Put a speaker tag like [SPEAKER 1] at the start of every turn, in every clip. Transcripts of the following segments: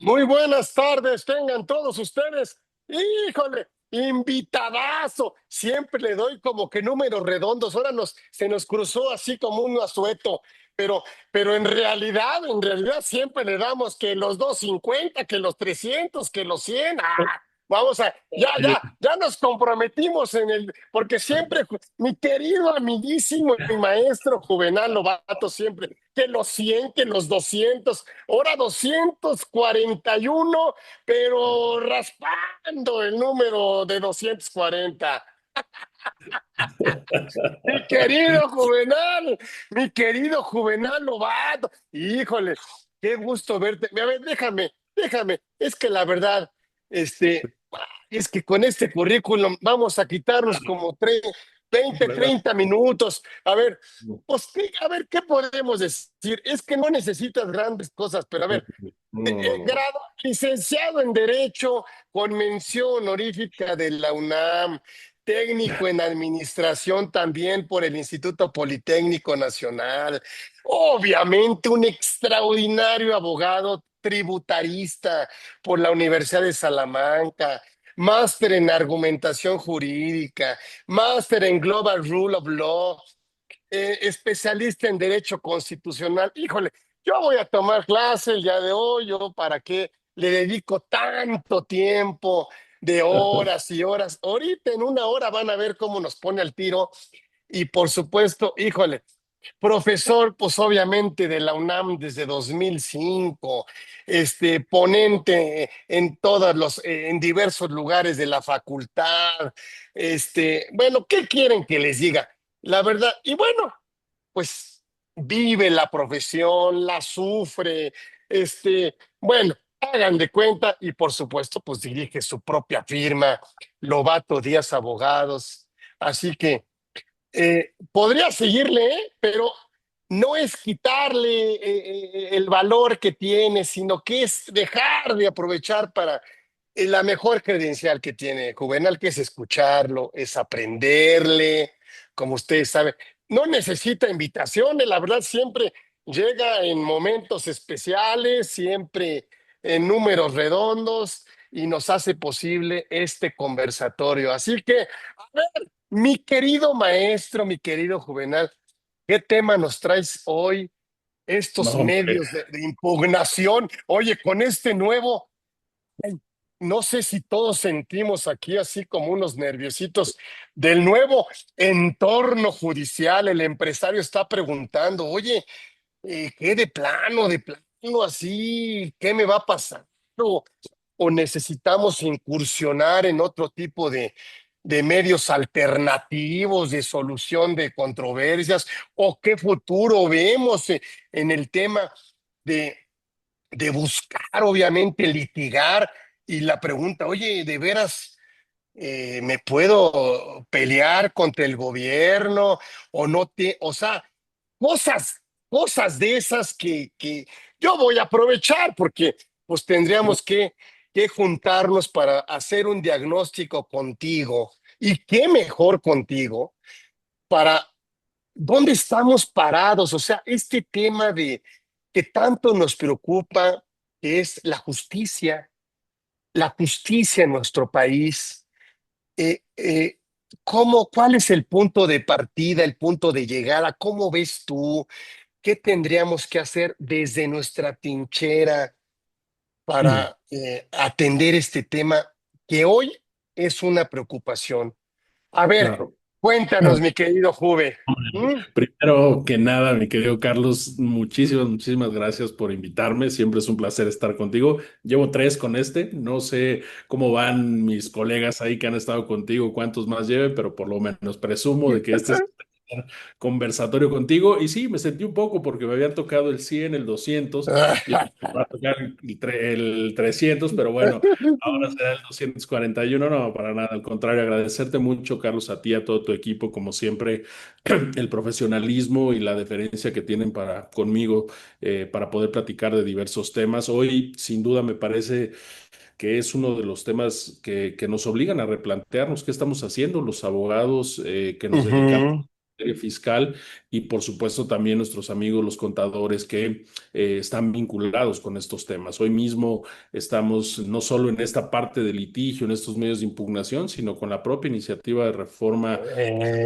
[SPEAKER 1] Muy buenas tardes, tengan todos ustedes. Híjole, invitadazo. Siempre le doy como que números redondos. Ahora se nos cruzó así como un asueto. Pero, pero en realidad siempre le damos que los 250, que los 300, que los 100. Vamos a, ya nos comprometimos porque siempre, mi querido amiguísimo y maestro Juvenal Lobato, siempre, que los 100, que los 200. Ahora 241, pero raspando el número de 240. Mi querido Juvenal Lobato. Híjole, qué gusto verte. A ver, déjame. Es que la verdad, este, es que con este currículum vamos a quitarnos como 20, 30 minutos. A ver, pues, a ver, ¿qué podemos decir? Es que no necesitas grandes cosas, pero a ver,
[SPEAKER 2] No.
[SPEAKER 1] licenciado en Derecho con mención honorífica de la UNAM, técnico en Administración también por el Instituto Politécnico Nacional, obviamente un extraordinario abogado tributarista por la Universidad de Salamanca, máster en argumentación jurídica, máster en Global Rule of Law, especialista en Derecho Constitucional. Híjole, yo voy a tomar clase el día de hoy, yo para qué le dedico tanto tiempo de horas y horas. Ahorita en una hora van a ver cómo nos pone al tiro. Y por supuesto, híjole, profesor, pues obviamente de la UNAM desde 2005, ponente en en diversos lugares de la facultad. Bueno, ¿qué quieren que les diga? La verdad, y bueno, pues vive la profesión, la sufre, bueno, hagan de cuenta y por supuesto, pues dirige su propia firma, Lobato Díaz Abogados. Así que podría seguirle, pero no es quitarle el valor que tiene, sino que es dejar de aprovechar para la mejor credencial que tiene Juvenal, que es escucharlo, es aprenderle, como ustedes saben. No necesita invitaciones, la verdad siempre llega en momentos especiales, siempre en números redondos y nos hace posible este conversatorio. Así que, a ver, mi querido maestro, mi querido Juvenal, ¿qué tema nos traes hoy?
[SPEAKER 2] No,
[SPEAKER 1] Estos
[SPEAKER 2] hombre.
[SPEAKER 1] medios de impugnación. Oye, con este nuevo, ay, no sé si todos sentimos aquí así como unos nerviositos del nuevo entorno judicial. El empresario está preguntando, oye, ¿qué de plano así? ¿Qué me va a pasar? ¿O necesitamos incursionar en otro tipo de medios alternativos de solución de controversias? ¿O qué futuro vemos en el tema de, de buscar, obviamente, litigar? Y la pregunta, oye, ¿de veras me puedo pelear contra el gobierno o no o sea, cosas, cosas de esas que yo voy a aprovechar porque pues tendríamos que juntarnos para hacer un diagnóstico contigo y qué mejor contigo para dónde estamos parados, o sea, este tema de que tanto nos preocupa, que es la justicia en nuestro país. eh, eh, ¿Cuál es el punto de partida, el punto de llegada? ¿Cómo ves tú? ¿Qué tendríamos que hacer desde nuestra trinchera
[SPEAKER 2] Mm,
[SPEAKER 1] para atender este tema que hoy es una preocupación? A ver,
[SPEAKER 2] claro.
[SPEAKER 1] cuéntanos, mi querido Juve. ¿Mm?
[SPEAKER 2] Primero que nada, mi querido Carlos, muchísimas gracias por invitarme. Siempre es un placer estar contigo. Llevo tres con este. No sé cómo van mis colegas ahí que han estado contigo, cuántos más lleve, pero por lo menos presumo de que este es el conversatorio contigo. Y sí, me sentí un poco porque me habían tocado el 100, el 200 y me va a tocar el 300, pero bueno. Ahora será el 241, no, para nada, al contrario, agradecerte mucho, Carlos, a ti, a todo tu equipo, como siempre, el profesionalismo y la deferencia que tienen conmigo para poder platicar de diversos temas. Hoy, sin duda, me parece que es uno de los temas que nos obligan a replantearnos qué estamos haciendo los abogados que nos dedicamos
[SPEAKER 1] Ujú.
[SPEAKER 2] materia fiscal y por supuesto también nuestros amigos los contadores que están vinculados con estos temas. Hoy mismo estamos no solo en esta parte de litigio, en estos medios de impugnación, sino con la propia iniciativa de reforma
[SPEAKER 1] Eh,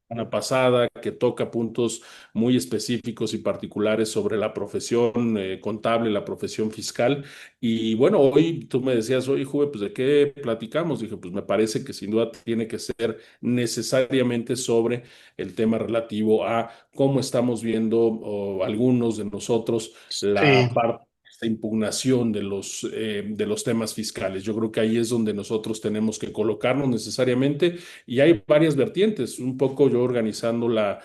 [SPEAKER 2] semana pasada, que toca puntos muy específicos y particulares sobre la profesión contable, la profesión fiscal. Y bueno, hoy tú me decías, oye, Juve, pues ¿de qué platicamos? Dije, pues me parece que sin duda tiene que ser necesariamente sobre el tema relativo a cómo estamos viendo o algunos de nosotros
[SPEAKER 1] sí,
[SPEAKER 2] la parte esta impugnación de los temas fiscales. Yo creo que ahí es donde nosotros tenemos que colocarnos necesariamente y hay varias vertientes. Un poco yo organizando la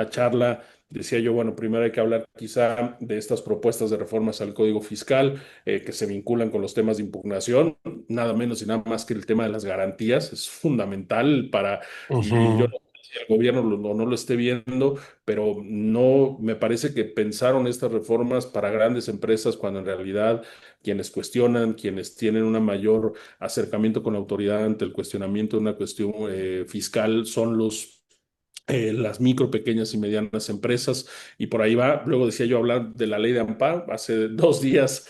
[SPEAKER 2] charla, decía yo, bueno, primero hay que hablar quizá de estas propuestas de reformas al Código Fiscal que se vinculan con los temas de impugnación, nada menos y nada más que el tema de las garantías, es fundamental para, y yo
[SPEAKER 1] ujú,
[SPEAKER 2] no sé si el gobierno no lo esté viendo, pero no me parece que pensaron estas reformas para grandes empresas cuando en realidad quienes cuestionan, quienes tienen una mayor acercamiento con la autoridad ante el cuestionamiento de una cuestión fiscal son las micro, pequeñas y medianas empresas, y por ahí va. Luego decía yo hablar de la ley de amparo. Hace 2 días,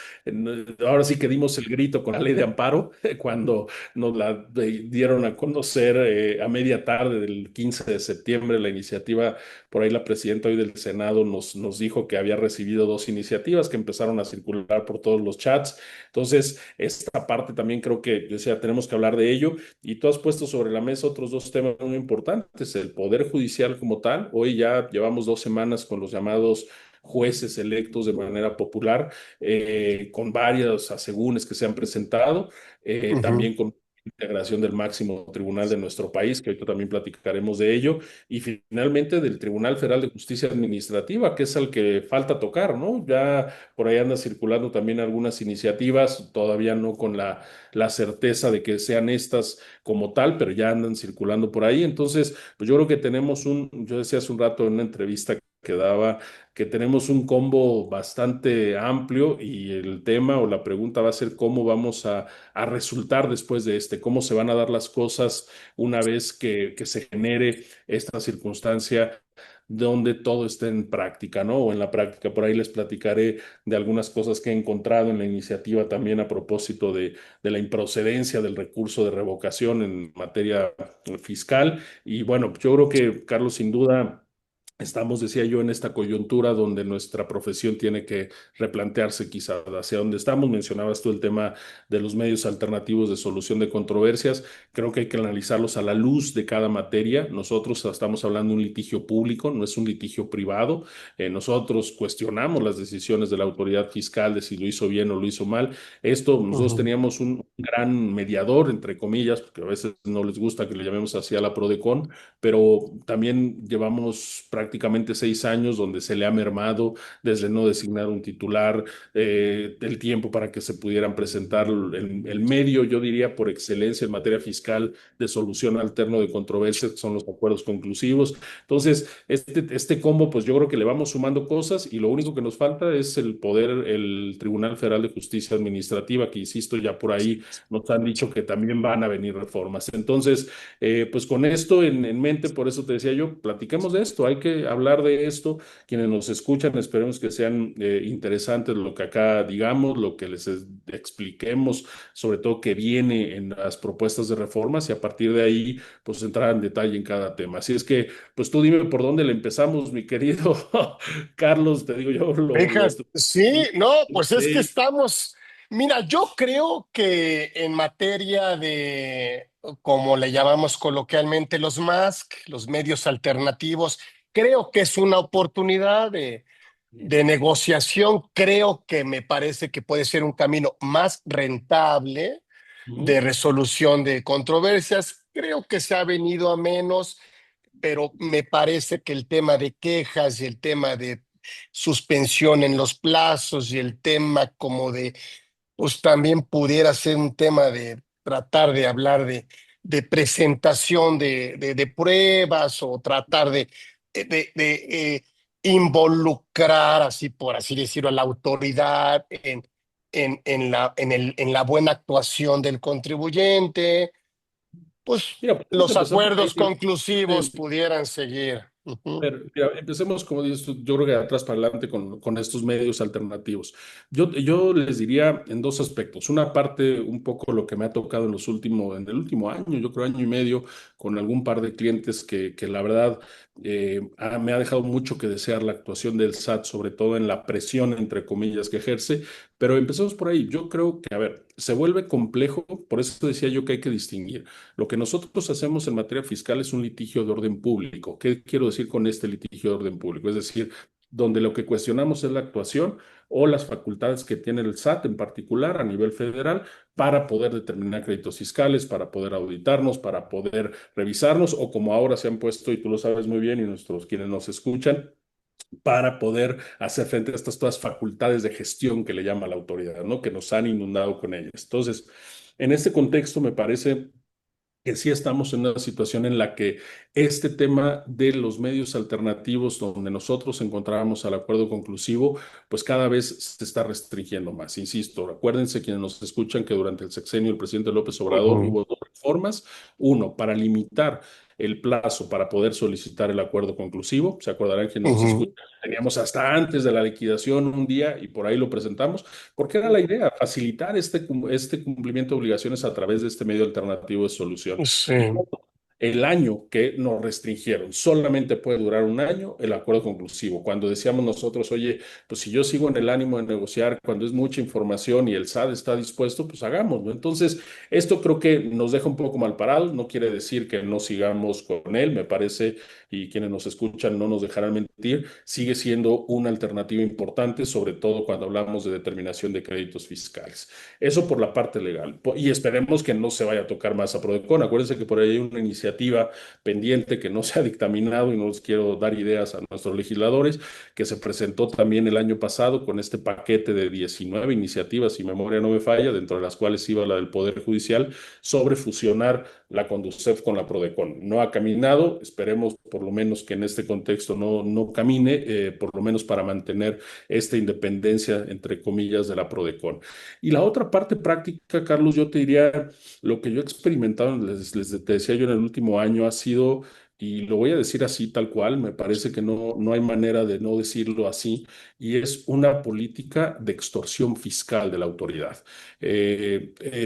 [SPEAKER 2] ahora sí que dimos el grito con la ley de amparo, cuando nos la dieron a conocer a media tarde del 15 de septiembre, la iniciativa, por ahí la presidenta hoy del Senado nos dijo que había recibido 2 iniciativas que empezaron a circular por todos los chats. Entonces, esta parte también creo que, yo decía, tenemos que hablar de ello. Y tú has puesto sobre la mesa otros dos temas muy importantes, el Poder Judicial como tal. Hoy ya llevamos 2 semanas con los llamados jueces electos de manera popular, con varios asegúnes que se han presentado,
[SPEAKER 1] ujú,
[SPEAKER 2] también con integración del máximo tribunal de nuestro país, que ahorita también platicaremos de ello, y finalmente del Tribunal Federal de Justicia Administrativa, que es al que falta tocar, ¿no? Ya por ahí anda circulando también algunas iniciativas, todavía no con la certeza de que sean estas como tal, pero ya andan circulando por ahí. Entonces, pues yo creo que tenemos yo decía hace un rato en una entrevista que daba, que tenemos un combo bastante amplio y el tema o la pregunta va a ser cómo vamos a resultar después de cómo se van a dar las cosas una vez que se genere esta circunstancia donde todo esté en práctica, ¿no? O en la práctica. Por ahí les platicaré de algunas cosas que he encontrado en la iniciativa también a propósito de la improcedencia del recurso de revocación en materia fiscal. Y bueno, yo creo que, Carlos, sin duda, estamos, decía yo, en esta coyuntura donde nuestra profesión tiene que replantearse quizá hacia dónde estamos. Mencionabas tú el tema de los medios alternativos de solución de controversias. Creo que hay que analizarlos a la luz de cada materia. Nosotros estamos hablando de un litigio público, no es un litigio privado. Nosotros cuestionamos las decisiones de la autoridad fiscal de si lo hizo bien o lo hizo mal. Esto, nosotros
[SPEAKER 1] ujú.
[SPEAKER 2] teníamos un gran mediador, entre comillas, porque a veces no les gusta que le llamemos así a la PRODECON, pero también llevamos prácticamente 6 años donde se le ha mermado desde no designar un titular, el tiempo para que se pudieran presentar el medio, yo diría, por excelencia en materia fiscal de solución alterno de controversias, que son los acuerdos conclusivos. Entonces, este combo, pues yo creo que le vamos sumando cosas y lo único que nos falta es el poder, el Tribunal Federal de Justicia Administrativa, que insisto, ya por ahí nos han dicho que también van a venir reformas. Entonces, pues con esto en mente, por eso te decía yo, platiquemos de esto, hay que hablar de esto. Quienes nos escuchan, esperemos que sean interesantes lo que acá digamos, lo que les expliquemos, sobre todo que viene en las propuestas de reformas y a partir de ahí, pues entrar en detalle en cada tema. Así es que, pues tú dime por dónde le empezamos, mi querido Carlos, te digo yo, lo
[SPEAKER 1] Fíjate,
[SPEAKER 2] estoy.
[SPEAKER 1] sí, no, pues es que estamos, mira, yo creo que en materia de, como le llamamos coloquialmente, los MASC, los medios alternativos, creo que es una oportunidad de negociación, creo que me parece que puede ser un camino más rentable de
[SPEAKER 2] Ujú.
[SPEAKER 1] resolución de controversias, creo que se ha venido a menos, pero me parece que el tema de quejas y el tema de suspensión en los plazos y el tema como de, pues también pudiera ser un tema de tratar de hablar de presentación de pruebas o tratar de involucrar, así por así decirlo, a la autoridad en la buena actuación del contribuyente, pues
[SPEAKER 2] Mira, podemos
[SPEAKER 1] los
[SPEAKER 2] empezar por ahí.
[SPEAKER 1] acuerdos conclusivos pudieran seguir. Ujú,
[SPEAKER 2] Pero mira, empecemos, como dices tú, yo creo que de atrás para adelante con estos medios alternativos. Yo les diría en dos aspectos. Una parte, un poco lo que me ha tocado en el último año, yo creo año y medio, con algún par de clientes que la verdad me ha dejado mucho que desear la actuación del SAT, sobre todo en la presión, entre comillas, que ejerce. Pero empecemos por ahí. Yo creo que, a ver, se vuelve complejo, por eso decía yo que hay que distinguir. Lo que nosotros hacemos en materia fiscal es un litigio de orden público. ¿Qué quiero decir con este litigio de orden público? Es decir, donde lo que cuestionamos es la actuación o las facultades que tiene el SAT en particular a nivel federal para poder determinar créditos fiscales, para poder auditarnos, para poder revisarnos o como ahora se han puesto, y tú lo sabes muy bien y nuestros quienes nos escuchan, para poder hacer frente a estas todas facultades de gestión que le llama la autoridad, ¿no? Que nos han inundado con ellas. Entonces, en este contexto me parece que sí estamos en una situación en la que este tema de los medios alternativos donde nosotros encontrábamos al acuerdo conclusivo, pues cada vez se está restringiendo más. Insisto, acuérdense quienes nos escuchan que durante el sexenio del presidente López Obrador
[SPEAKER 1] ujú,
[SPEAKER 2] hubo dos reformas. Uno, para limitar el plazo para poder solicitar el acuerdo conclusivo. Se acordarán quienes nos
[SPEAKER 1] ujú.
[SPEAKER 2] escuchan. Teníamos hasta antes de la liquidación un día y por ahí lo presentamos, porque era la idea, facilitar este cumplimiento de obligaciones a través de este medio alternativo de solución.
[SPEAKER 1] Sí,
[SPEAKER 2] Y el año que nos restringieron, solamente puede durar un año el acuerdo conclusivo. Cuando decíamos nosotros, oye, pues si yo sigo en el ánimo de negociar, cuando es mucha información y el SAT está dispuesto, pues hagámoslo. Entonces, esto creo que nos deja un poco mal parados, no quiere decir que no sigamos con él, me parece, y quienes nos escuchan no nos dejarán mentir, sigue siendo una alternativa importante, sobre todo cuando hablamos de determinación de créditos fiscales. Eso por la parte legal. Y esperemos que no se vaya a tocar más a Prodecon. Acuérdense que por ahí hay una iniciativa pendiente que no se ha dictaminado y no les quiero dar ideas a nuestros legisladores, que se presentó también el año pasado con este paquete de 19 iniciativas, si memoria no me falla, dentro de las cuales iba la del Poder Judicial, sobre fusionar la Conducef con la Prodecon. No ha caminado, esperemos por lo menos que en este contexto no camine, por lo menos para mantener esta independencia, entre comillas, de la Prodecon. Y la otra parte práctica, Carlos, yo te diría, lo que yo he experimentado, te decía yo en el último año, ha sido, y lo voy a decir así tal cual, me parece que no hay manera de no decirlo así, y es una política de extorsión fiscal de la autoridad.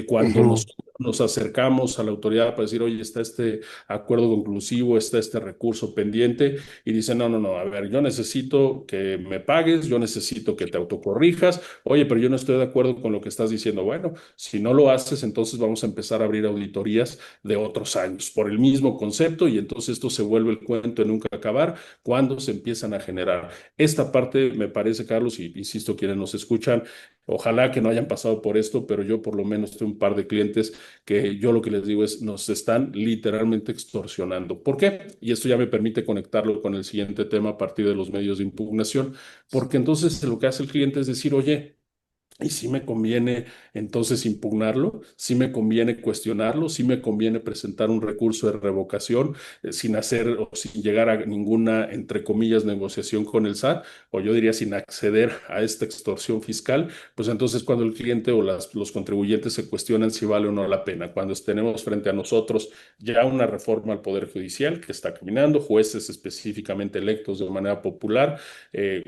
[SPEAKER 2] Cuando
[SPEAKER 1] ujú,
[SPEAKER 2] nos acercamos a la autoridad para decir, oye, está este acuerdo conclusivo, está este recurso pendiente, y dicen, no, a ver, yo necesito que me pagues, yo necesito que te autocorrijas. Oye, pero yo no estoy de acuerdo con lo que estás diciendo. Bueno, si no lo haces, entonces vamos a empezar a abrir auditorías de otros años por el mismo concepto y entonces esto se vuelve el cuento de nunca acabar cuando se empiezan a generar. Esta parte me parece, Carlos, y insisto, quienes nos escuchan, ojalá que no hayan pasado por esto, pero yo por lo menos tengo un par de clientes que yo lo que les digo es, nos están literalmente extorsionando. ¿Por qué? Y esto ya me permite conectarlo con el siguiente tema a partir de los medios de impugnación, porque entonces lo que hace el cliente es decir, oye, y si me conviene entonces impugnarlo, si me conviene cuestionarlo, si me conviene presentar un recurso de revocación sin hacer o sin llegar a ninguna, entre comillas, negociación con el SAT, o yo diría sin acceder a esta extorsión fiscal, pues entonces cuando el cliente o los contribuyentes se cuestionan si vale o no la pena, cuando tenemos frente a nosotros ya una reforma al Poder Judicial que está caminando, jueces específicamente electos de manera popular,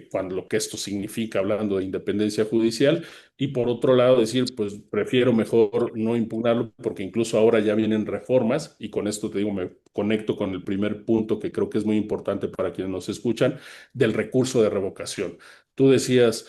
[SPEAKER 2] cuando lo que esto significa hablando de independencia judicial, y por otro lado decir, pues prefiero mejor no impugnarlo porque incluso ahora ya vienen reformas y con esto te digo, me conecto con el primer punto que creo que es muy importante para quienes nos escuchan, del recurso de revocación. Tú decías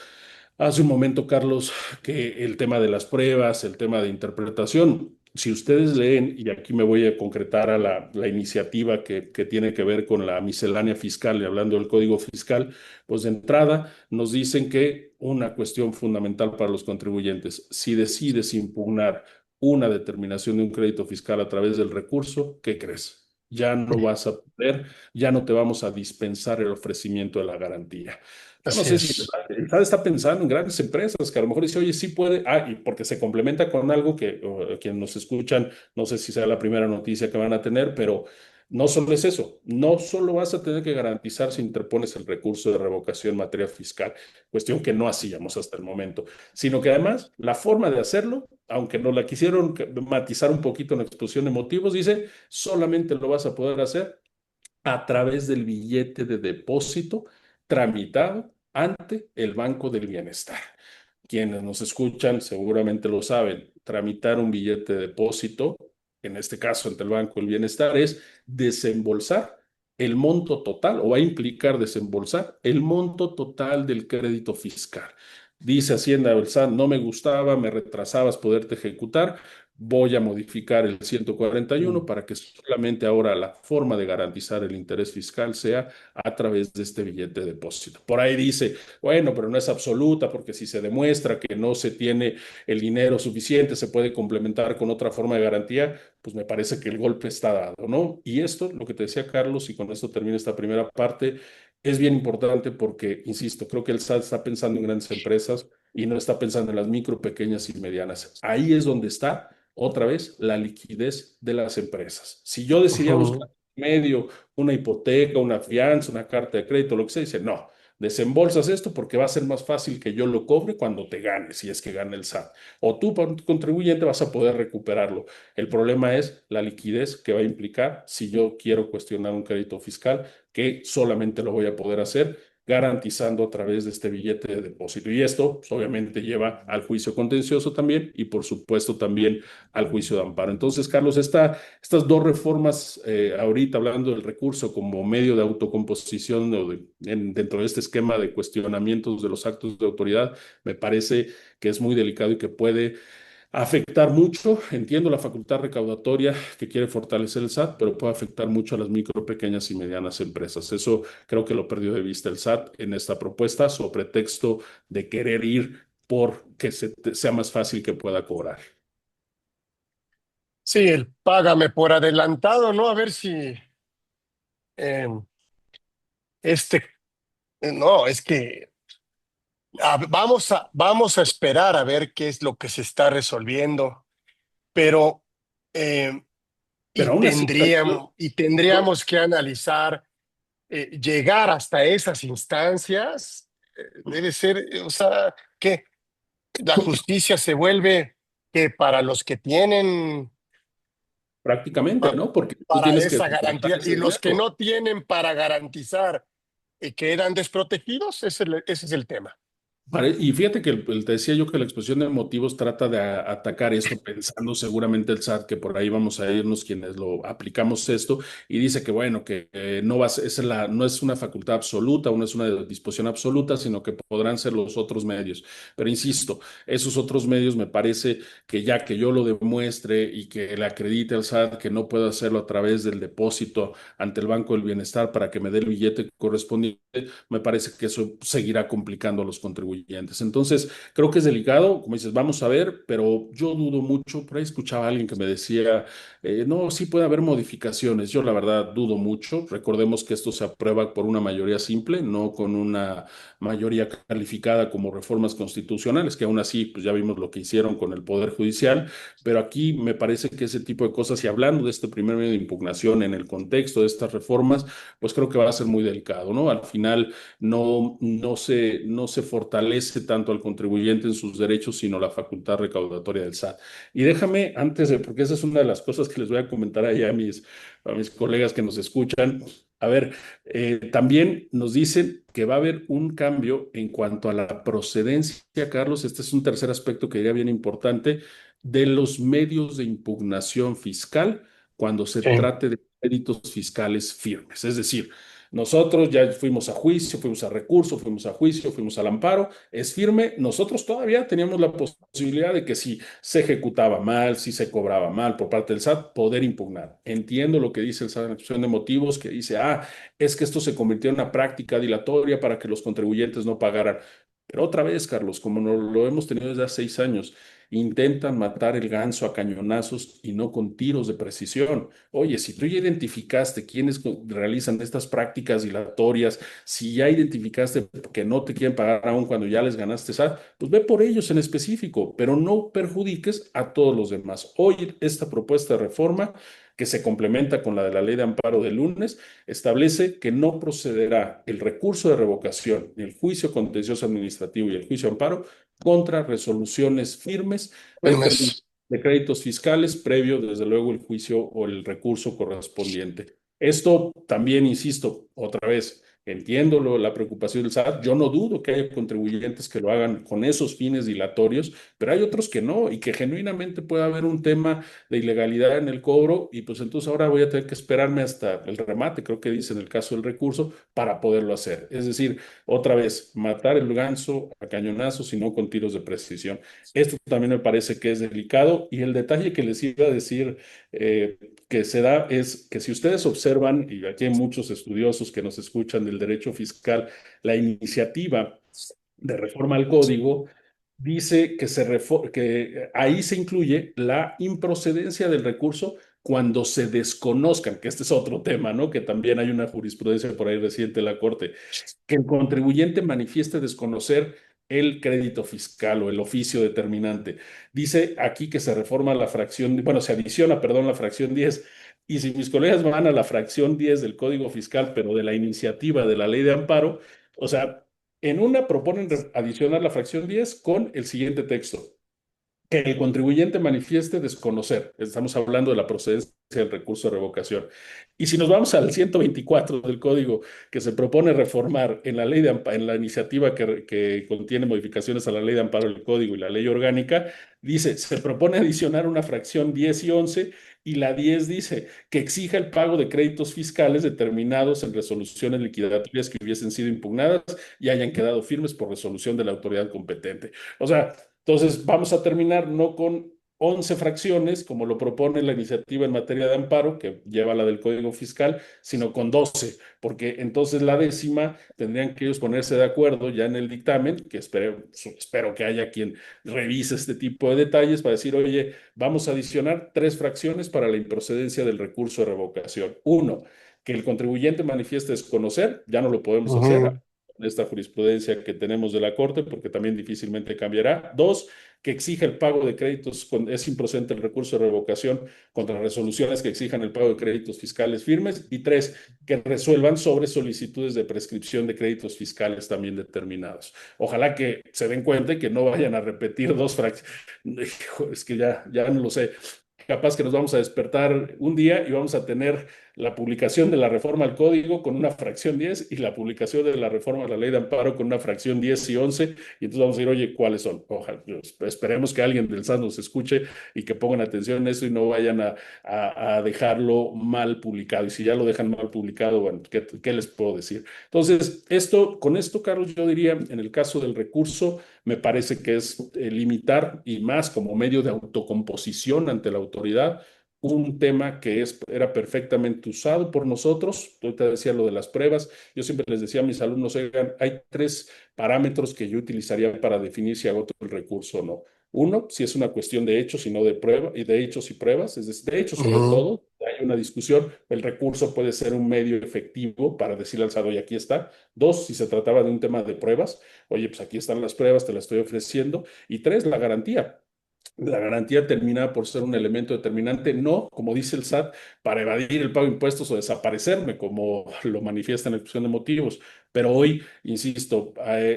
[SPEAKER 2] hace un momento, Carlos, que el tema de las pruebas, el tema de interpretación, si ustedes leen, y aquí me voy a concretar a la iniciativa que tiene que ver con la miscelánea fiscal y hablando del código fiscal, pues de entrada nos dicen que una cuestión fundamental para los contribuyentes, si decides impugnar una determinación de un crédito fiscal a través del recurso, ¿qué crees? Ya no vas a poder, ya no te vamos a dispensar el ofrecimiento de la garantía. Yo no
[SPEAKER 1] así
[SPEAKER 2] sé si
[SPEAKER 1] es.
[SPEAKER 2] el SAT está pensando en grandes empresas que a lo mejor dice, oye, sí puede, y porque se complementa con algo que quienes nos escuchan, no sé si sea la primera noticia que van a tener, pero no solo es eso, no solo vas a tener que garantizar si interpones el recurso de revocación en materia fiscal, cuestión que no hacíamos hasta el momento, sino que además la forma de hacerlo, aunque nos la quisieron matizar un poquito en la exposición de motivos, dice, solamente lo vas a poder hacer a través del billete de depósito tramitado ante el Banco del Bienestar. Quienes nos escuchan seguramente lo saben, tramitar un billete de depósito, en este caso ante el Banco del Bienestar, es desembolsar el monto total o va a implicar desembolsar el monto total del crédito fiscal. Dice Hacienda del SAT, no me gustaba, me retrasabas poderte ejecutar, voy a modificar el 141
[SPEAKER 1] Mm.
[SPEAKER 2] para que solamente ahora la forma de garantizar el interés fiscal sea a través de este billete de depósito. Por ahí dice, bueno, pero no es absoluta porque si se demuestra que no se tiene el dinero suficiente, se puede complementar con otra forma de garantía, pues me parece que el golpe está dado, ¿no? Y esto, lo que te decía Carlos, y con esto termina esta primera parte, es bien importante porque, insisto, creo que el SAT está pensando en grandes empresas y no está pensando en las micro, pequeñas y medianas. Ahí es donde está otra vez la liquidez de las empresas. Si yo decidía buscar
[SPEAKER 1] Ujú.
[SPEAKER 2] medio, una hipoteca, una fianza, una carta de crédito, lo que sea, dice, no, desembolsas esto porque va a ser más fácil que yo lo cobre cuando te gane, si es que gane el SAT. O tú, contribuyente, vas a poder recuperarlo. El problema es la liquidez que va a implicar si yo quiero cuestionar un crédito fiscal, que solamente lo voy a poder hacer garantizando a través de este billete de depósito. Y esto, pues, obviamente, lleva al juicio contencioso también y, por supuesto, también al juicio de amparo. Entonces, Carlos, estas dos reformas, ahorita hablando del recurso como medio de autocomposición o dentro de este esquema de cuestionamientos de los actos de autoridad, me parece que es muy delicado y que puede afectar mucho. Entiendo la facultad recaudatoria que quiere fortalecer el SAT, pero puede afectar mucho a las micro, pequeñas y medianas empresas. Eso creo que lo perdió de vista el SAT en esta propuesta, sobre pretexto de querer ir por que sea más fácil que pueda cobrar.
[SPEAKER 1] Sí, el págame por adelantado, ¿no? A ver si eh, este, no, es que vamos a esperar a ver qué es lo que se está resolviendo, pero eh,
[SPEAKER 2] Pero aún así,
[SPEAKER 1] y
[SPEAKER 2] yo,
[SPEAKER 1] tendríamos que analizar llegar hasta esas instancias. Debe ser, o sea, que la justicia se vuelve que para los que tienen
[SPEAKER 2] prácticamente,
[SPEAKER 1] pa-
[SPEAKER 2] ¿no? Porque tú
[SPEAKER 1] para
[SPEAKER 2] tienes que
[SPEAKER 1] esa
[SPEAKER 2] sustentar
[SPEAKER 1] garantía
[SPEAKER 2] ese
[SPEAKER 1] y los que
[SPEAKER 2] dinero.
[SPEAKER 1] no tienen para garantizar y quedan desprotegidos, ese es el tema.
[SPEAKER 2] Y fíjate que te decía yo que la exposición de motivos trata de atacar esto, pensando seguramente el SAT, que por ahí vamos a irnos quienes lo aplicamos esto, y dice que bueno, que no va a ser, no es una facultad absoluta, no es una disposición absoluta, sino que podrán ser los otros medios. Pero insisto, esos otros medios me parece que ya que yo lo demuestre y que le acredite al SAT que no puedo hacerlo a través del depósito ante el Banco del Bienestar para que me dé el billete correspondiente, me parece que eso seguirá complicando a los contribuyentes. Entonces, creo que es delicado, como dices, vamos a ver, pero yo dudo mucho. Por ahí escuchaba a alguien que me decía, no, sí puede haber modificaciones. Yo la verdad dudo mucho. Recordemos que esto se aprueba por una mayoría simple, no con una mayoría calificada como reformas constitucionales, que aún así, pues ya vimos lo que hicieron con el Poder Judicial, pero aquí me parece que ese tipo de cosas, y hablando de este primer medio de impugnación en el contexto de estas reformas, pues creo que va a ser muy delicado, ¿no? Al final no se fortalece tanto al contribuyente en sus derechos, sino la facultad recaudatoria del SAT. Y déjame, antes de, porque esa es una de las cosas que les voy a comentar ahí a mis colegas que nos escuchan. A ver, también nos dicen que va a haber un cambio en cuanto a la procedencia, Carlos. Este es un tercer aspecto que diría bien importante de los medios de impugnación fiscal cuando se
[SPEAKER 1] Sí.
[SPEAKER 2] trate de créditos fiscales firmes. Es decir, nosotros ya fuimos a juicio, fuimos a recurso, fuimos a juicio, fuimos al amparo, es firme. Nosotros todavía teníamos la posibilidad de que si se ejecutaba mal, si se cobraba mal por parte del SAT, poder impugnar. Entiendo lo que dice el SAT en la exposición de motivos, que dice, es que esto se convirtió en una práctica dilatoria para que los contribuyentes no pagaran. Pero otra vez, Carlos, como no lo hemos tenido desde hace 6 años, intentan matar el ganso a cañonazos y no con tiros de precisión. Oye, si tú ya identificaste quiénes realizan estas prácticas dilatorias, si ya identificaste que no te quieren pagar aún cuando ya les ganaste SAT, pues ve por ellos en específico, pero no perjudiques a todos los demás. Hoy esta propuesta de reforma, que se complementa con la de la ley de amparo del lunes, establece que no procederá el recurso de revocación, ni el juicio contencioso administrativo y el juicio de amparo contra resoluciones firmes
[SPEAKER 1] Firmes.
[SPEAKER 2] de créditos fiscales previo, desde luego, el juicio o el recurso correspondiente. Esto también, insisto, otra vez, entiendo la preocupación del SAT. Yo no dudo que haya contribuyentes que lo hagan con esos fines dilatorios, pero hay otros que no y que genuinamente puede haber un tema de ilegalidad en el cobro y pues entonces ahora voy a tener que esperarme hasta el remate, creo que dice en el caso del recurso, para poderlo hacer. Es decir, otra vez, matar el ganso a cañonazos y no con tiros de precisión. Esto también me parece que es delicado y el detalle que les iba a decir que se da es que si ustedes observan, y aquí hay muchos estudiosos que nos escuchan del derecho fiscal, la iniciativa de reforma al código dice que ahí se incluye la improcedencia del recurso cuando se desconozcan, que este es otro tema, ¿no? Que también hay una jurisprudencia por ahí reciente de la Corte, que el contribuyente manifieste desconocer el crédito fiscal o el oficio determinante. Dice aquí que se reforma la fracción, bueno, se adiciona, perdón, la fracción 10. Y si mis colegas van a la fracción 10 del Código Fiscal, pero de la iniciativa de la ley de amparo, o sea, en una proponen adicionar la fracción 10 con el siguiente texto que el contribuyente manifieste desconocer. Estamos hablando de la procedencia del recurso de revocación. Y si nos vamos al 124 del código que se propone reformar en la ley en la iniciativa que contiene modificaciones a la ley de amparo del código y la ley orgánica, dice, se propone adicionar una fracción 10 y 11 y la 10 dice que exija el pago de créditos fiscales determinados en resoluciones liquidatorias que hubiesen sido impugnadas y hayan quedado firmes por resolución de la autoridad competente. O sea, entonces, vamos a terminar no con 11 fracciones, como lo propone la iniciativa en materia de amparo, que lleva la del Código Fiscal, sino con 12, porque entonces la décima tendrían que ellos ponerse de acuerdo ya en el dictamen, que espero que haya quien revise este tipo de detalles para decir, oye, vamos a adicionar 3 fracciones para la improcedencia del recurso de revocación. Uno, que el contribuyente manifieste desconocer, ya no lo podemos hacer,
[SPEAKER 1] Ujú.
[SPEAKER 2] esta jurisprudencia que tenemos de la Corte, porque también difícilmente cambiará. Dos, que exija el pago de créditos, es improcedente el recurso de revocación contra resoluciones que exijan el pago de créditos fiscales firmes. Y tres, que resuelvan sobre solicitudes de prescripción de créditos fiscales también determinados. Ojalá que se den cuenta y que no vayan a repetir 2 fracciones. Es que ya no lo sé. Capaz que nos vamos a despertar un día y vamos a tener la publicación de la reforma al código con una fracción 10 y la publicación de la reforma a la ley de amparo con una fracción 10 y 11 y entonces vamos a decir, oye, ¿cuáles son? Ojalá, esperemos que alguien del SAT nos escuche y que pongan atención en eso y no vayan a dejarlo mal publicado. Y si ya lo dejan mal publicado, bueno, ¿qué les puedo decir? Entonces, con esto, Carlos, yo diría, en el caso del recurso, me parece que es limitar y más como medio de autocomposición ante la autoridad un tema que era perfectamente usado por nosotros. Yo te decía lo de las pruebas. Yo siempre les decía a mis alumnos, oigan, hay 3 parámetros que yo utilizaría para definir si agoto el recurso o no. Uno, si es una cuestión de hechos y no de prueba, y de hechos y pruebas, es decir, de hechos sobre
[SPEAKER 1] Ujú.
[SPEAKER 2] todo, hay una discusión, el recurso puede ser un medio efectivo para decirle al SAT, y aquí está. Dos, si se trataba de un tema de pruebas, oye, pues aquí están las pruebas, te las estoy ofreciendo. Y tres, la garantía. La garantía termina por ser un elemento determinante, no, como dice el SAT, para evadir el pago de impuestos o desaparecerme, como lo manifiesta en la exposición de motivos. Pero hoy, insisto,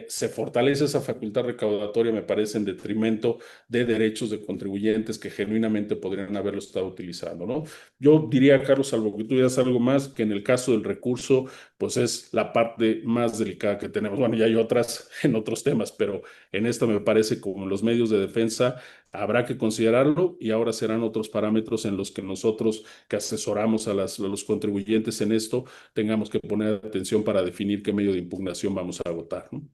[SPEAKER 2] se fortalece esa facultad recaudatoria, me parece, en detrimento de derechos de contribuyentes que genuinamente podrían haberlo estado utilizando, ¿no? Yo diría, Carlos, salvo que tú digas algo más, que en el caso del recurso, pues es la parte más delicada que tenemos. Bueno, ya hay otras en otros temas, pero en esta me parece como en los medios de defensa habrá que considerarlo y ahora serán otros parámetros en los que nosotros que asesoramos a los contribuyentes en esto tengamos que poner atención para definir qué medio de impugnación vamos a votar, ¿no?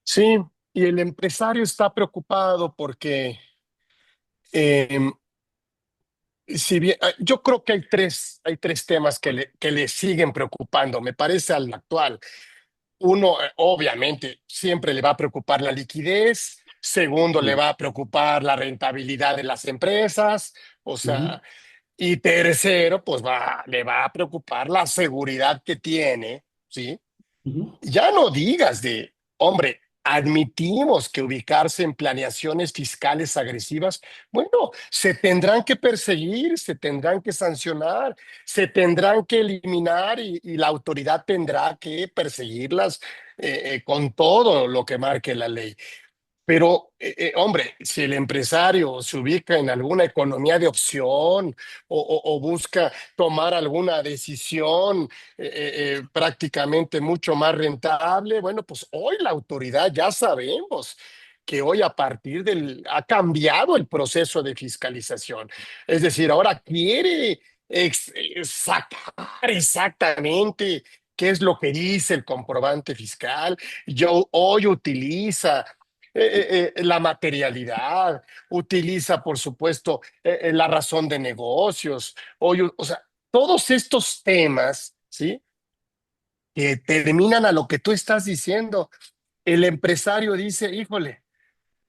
[SPEAKER 1] Sí, y el empresario está preocupado porque eh, si bien, yo creo que hay tres temas que le siguen preocupando, me parece al actual. Uno, obviamente, siempre le va a preocupar la liquidez. Segundo, le
[SPEAKER 2] Sí.
[SPEAKER 1] va a preocupar la rentabilidad de las empresas. O
[SPEAKER 2] Ujú,
[SPEAKER 1] sea, y tercero, pues le va a preocupar la seguridad que tiene, ¿sí?
[SPEAKER 2] ujú.
[SPEAKER 1] Ya no digas hombre, admitimos que ubicarse en planeaciones fiscales agresivas, bueno, se tendrán que perseguir, se tendrán que sancionar, se tendrán que eliminar y la autoridad tendrá que perseguirlas con todo lo que marque la ley. Pero, hombre, si el empresario se ubica en alguna economía de opción o busca tomar alguna decisión prácticamente mucho más rentable, bueno, pues hoy la autoridad ya sabemos que hoy a partir ha cambiado el proceso de fiscalización. Es decir, ahora quiere sacar exactamente qué es lo que dice el comprobante fiscal. Yo hoy utiliza la materialidad, utiliza, por supuesto, la razón de negocios, o sea, todos estos temas, ¿sí? Que terminan a lo que tú estás diciendo. El empresario dice, híjole,